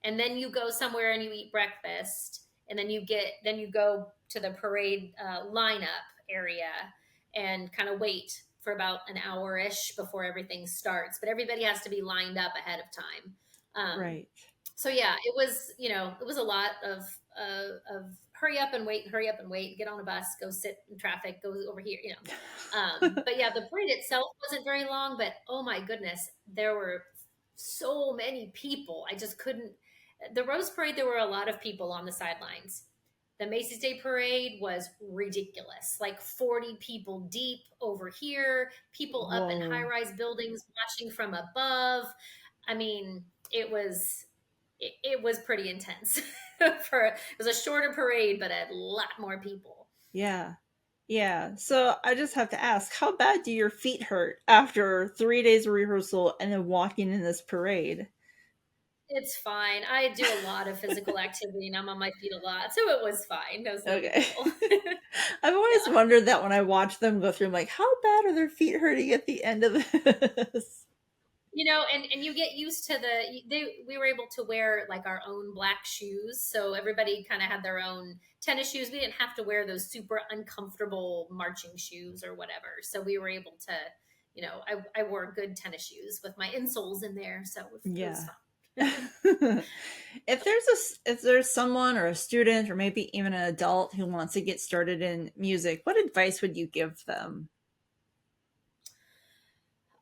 And then you go somewhere and you eat breakfast, and then you go to the parade lineup area and kind of wait for about an hour ish before everything starts. But everybody has to be lined up ahead of time. Um, Right. so yeah, it was a lot of hurry up and wait, get on a bus, go sit in traffic, go over here. But yeah, the parade itself wasn't very long, but oh my goodness, there were so many people. I just couldn't. The Rose Parade, there were a lot of people on the sidelines. The Macy's Day Parade was ridiculous, like 40 people deep over here, people up in high Whoa. rise buildings watching from above. I mean, it was pretty intense. It was a shorter parade, but a lot more people. Yeah. Yeah. So I just have to ask, how bad do your feet hurt after 3 days of rehearsal and then walking in this parade? It's fine. I do a lot of physical activity and I'm on my feet a lot, so it was fine. That was no big Okay. deal. I've always Yeah. wondered that when I watch them go through, I'm like, how bad are their feet hurting at the end of this? And you get used to we were able to wear like our own black shoes, so everybody kind of had their own tennis shoes. We didn't have to wear those super uncomfortable marching shoes or whatever, so we were able to, I wore good tennis shoes with my insoles in there, so it was Yeah. fun. If there's someone or a student or maybe even an adult who wants to get started in music, what advice would you give them?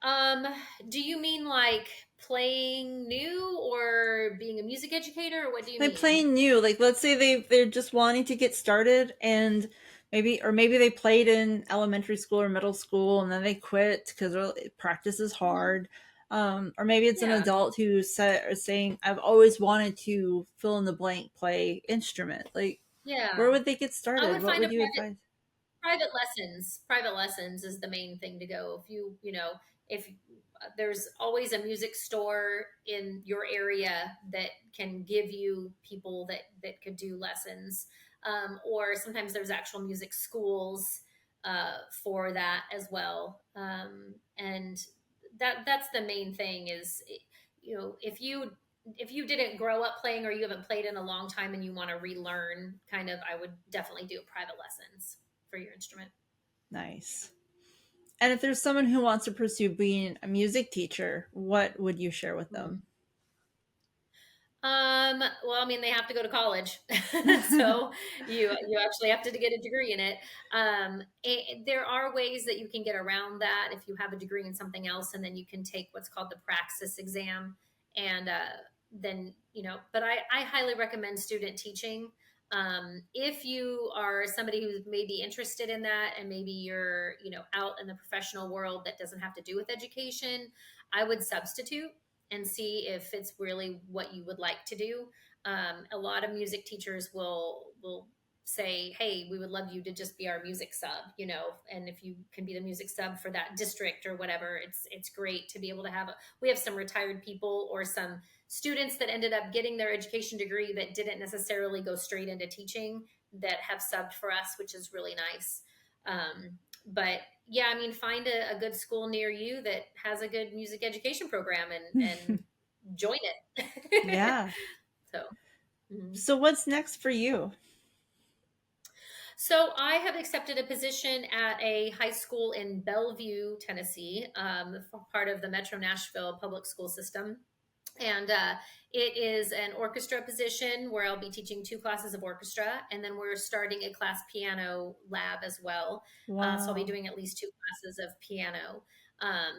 um do you mean like playing new or being a music educator, or what do you Like mean? playing new, like let's say they're just wanting to get started, and maybe they played in elementary school or middle school and then they quit because practice is Mhm. hard. Or maybe it's an Yeah. adult who saying, I've always wanted to fill in the blank, play instrument. Like, Yeah, where would they get I started? would What find a would you advise? private lessons is the main thing to go. If there's always a music store in your area that can give you people that could do lessons, or sometimes there's actual music schools for that as well. And that's the main thing is, if you didn't grow up playing or you haven't played in a long time and you want to relearn, kind of, I would definitely do private lessons for your instrument. Nice. And if there's someone who wants to pursue being a music teacher, what would you share with them? Mhm. Well, I mean, they have to go to college, so you actually have to get a degree in it. There are ways that you can get around that if you have a degree in something else, and then you can take what's called the praxis exam, and then But I highly recommend student teaching. If you are somebody who's maybe interested in that, and maybe you're out in the professional world that doesn't have to do with education, I would substitute and see if it's really what you would like to do. A lot of music teachers will say, "Hey, we would love you to just be our music sub," and if you can be the music sub for that district or whatever, it's great to be able to have. We have some retired people or some students that ended up getting their education degree that didn't necessarily go straight into teaching that have subbed for us, which is really nice. But yeah, I mean, find a good school near you that has a good music education program, and join it. Yeah. So, mhm. So what's next for you? So I have accepted a position at a high school in Bellevue, Tennessee, part of the Metro Nashville public school system. And it is an orchestra position where I'll be teaching 2 classes of orchestra, and then we're starting a class piano lab as well. So I'll be Wow. doing at least 2 classes of piano.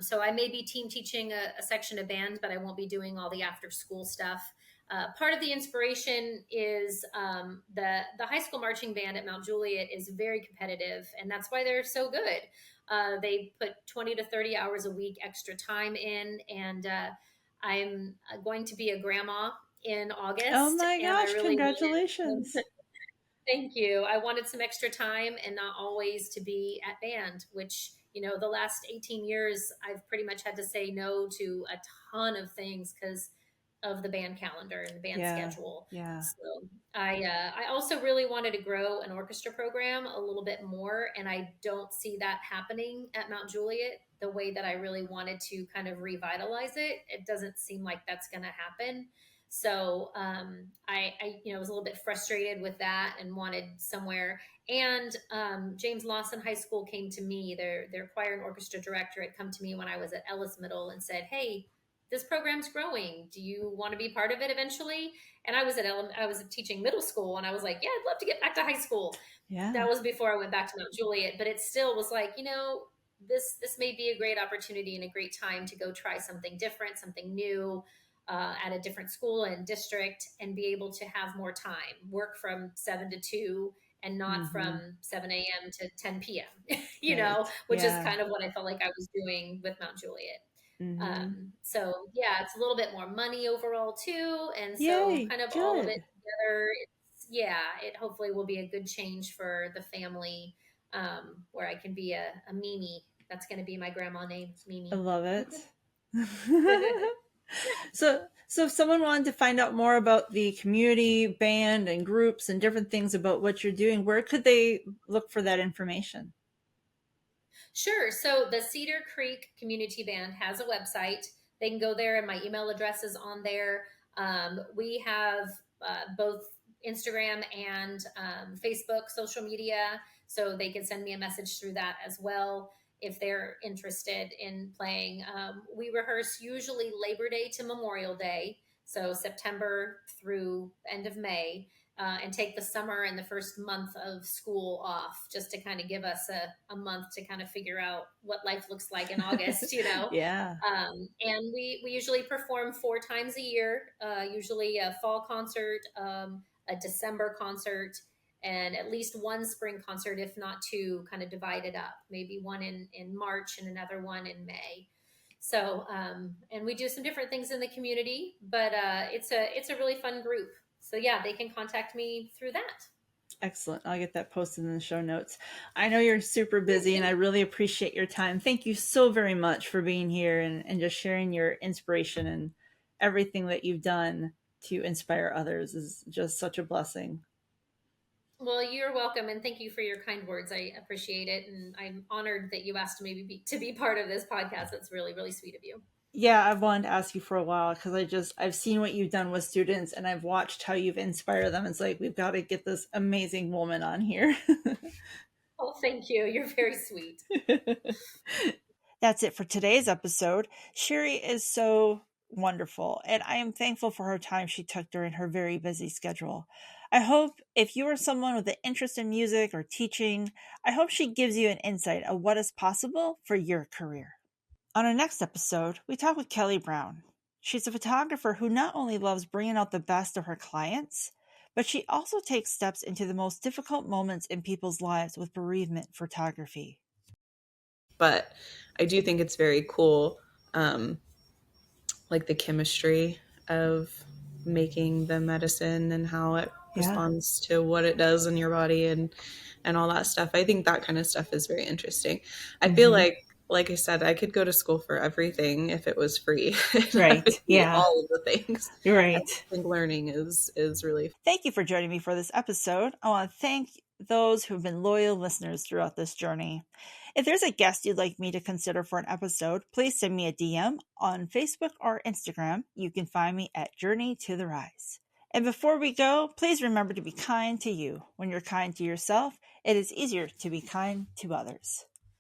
So I may be team teaching a section of band, but I won't be doing all the after school stuff. Part of the inspiration is the high school marching band at Mount Juliet is very competitive, and that's why they're so good. They put 20 to 30 hours a week extra time in, and I'm going to be a grandma in Oh August, my and I gosh, really wanted congratulations. thank you. I wanted some extra time and not always to be at band, which, the last 18 years, I've pretty much had to say no to a ton of things because of the band calendar and the band Yeah. schedule. Yeah. So I also really wanted to grow an orchestra program a little bit more, and I don't see that happening at Mount Juliet the way that I really wanted to kind of revitalize it. It doesn't seem like that's going to happen. So I was a little bit frustrated with that and wanted somewhere. And James Lawson High School came to me. Their choir and orchestra director had come to me when I was at Ellis Middle and said, "Hey, this program's growing. Do you want to be part of it eventually?" And I was teaching middle school, and I was like, "Yeah, I'd love to get back to high school." That Yeah. was before I went back to Mount Juliet, but it still was like, this may be a great opportunity and a great time to go try something different, something new, at a different school and district, and be able to have more time, work from 7 to 2 and not Mm-hmm. from 7 a.m. to 10 p.m., Right. which is Yeah. kind of what I felt like I was doing with Mount Juliet. Mm-hmm. So yeah, it's a little bit more money overall too. And so Yay. kind of all of it Good. together, yeah, it hopefully will be a good change for the family, where I can be a Mimi. That's going to be my grandma name, I Mimi. love it. So if someone wanted to find out more about the community band and groups and different things about what you're doing, where could they look for that information? Sure. So the Cedar Creek Community Band has a website. They can go there, and my email address is on there. We have both Instagram and Facebook social media, so they can send me a message through that as well if they're interested in playing. We rehearse usually Labor Day to Memorial Day, so September through end of May, and take the summer and the first month of school off just to kind of give us a month to kind of figure out what life looks like in August. Yeah. And we usually perform 4 times a year, usually a fall concert, a December concert, and at least one spring concert, if not two, kind of divided up, maybe one in March and another one in May. So, and we do some different things in the community, but it's a really fun group. So yeah, they can contact me through that. Excellent. I'll get that posted in the show notes. I know you're super busy and I really appreciate your time. Thank you so very much for being here and just sharing your inspiration and everything that you've done to inspire others is just such a blessing. Well, you're welcome, and thank you for your kind words. I appreciate it, and I'm honored that you asked maybe to be part of this podcast. That's really, really sweet of you. Yeah, I've wanted to ask you for a while because I've seen what you've done with students and I've watched how you've inspired them. It's like we've got to get this amazing woman on here. Oh, thank you. You're very sweet. That's it for today's episode. Sherie is so wonderful, and I am thankful for her time she took during her very busy schedule. I hope if you are someone with an interest in music or teaching, I hope she gives you an insight of what is possible for your career. On our next episode, we talk with Kelly Brown. She's a photographer who not only loves bringing out the best of her clients, but she also takes steps into the most difficult moments in people's lives with bereavement photography. But I do think it's very cool, like the chemistry of making the medicine and how it responds to what it does in your body and all that stuff. I think that kind of stuff is very interesting. I feel like I said, I could go to school for everything if it was free. Right. Yeah. All of the things. You're right. I think learning is really fun. Thank you for joining me for this episode. I want to thank those who've been loyal listeners throughout this journey. If there's a guest you'd like me to consider for an episode, please send me a DM on Facebook or Instagram. You can find me at Journey to the Rise. And before we go, please remember to be kind to you. When you're kind to yourself, it is easier to be kind to others.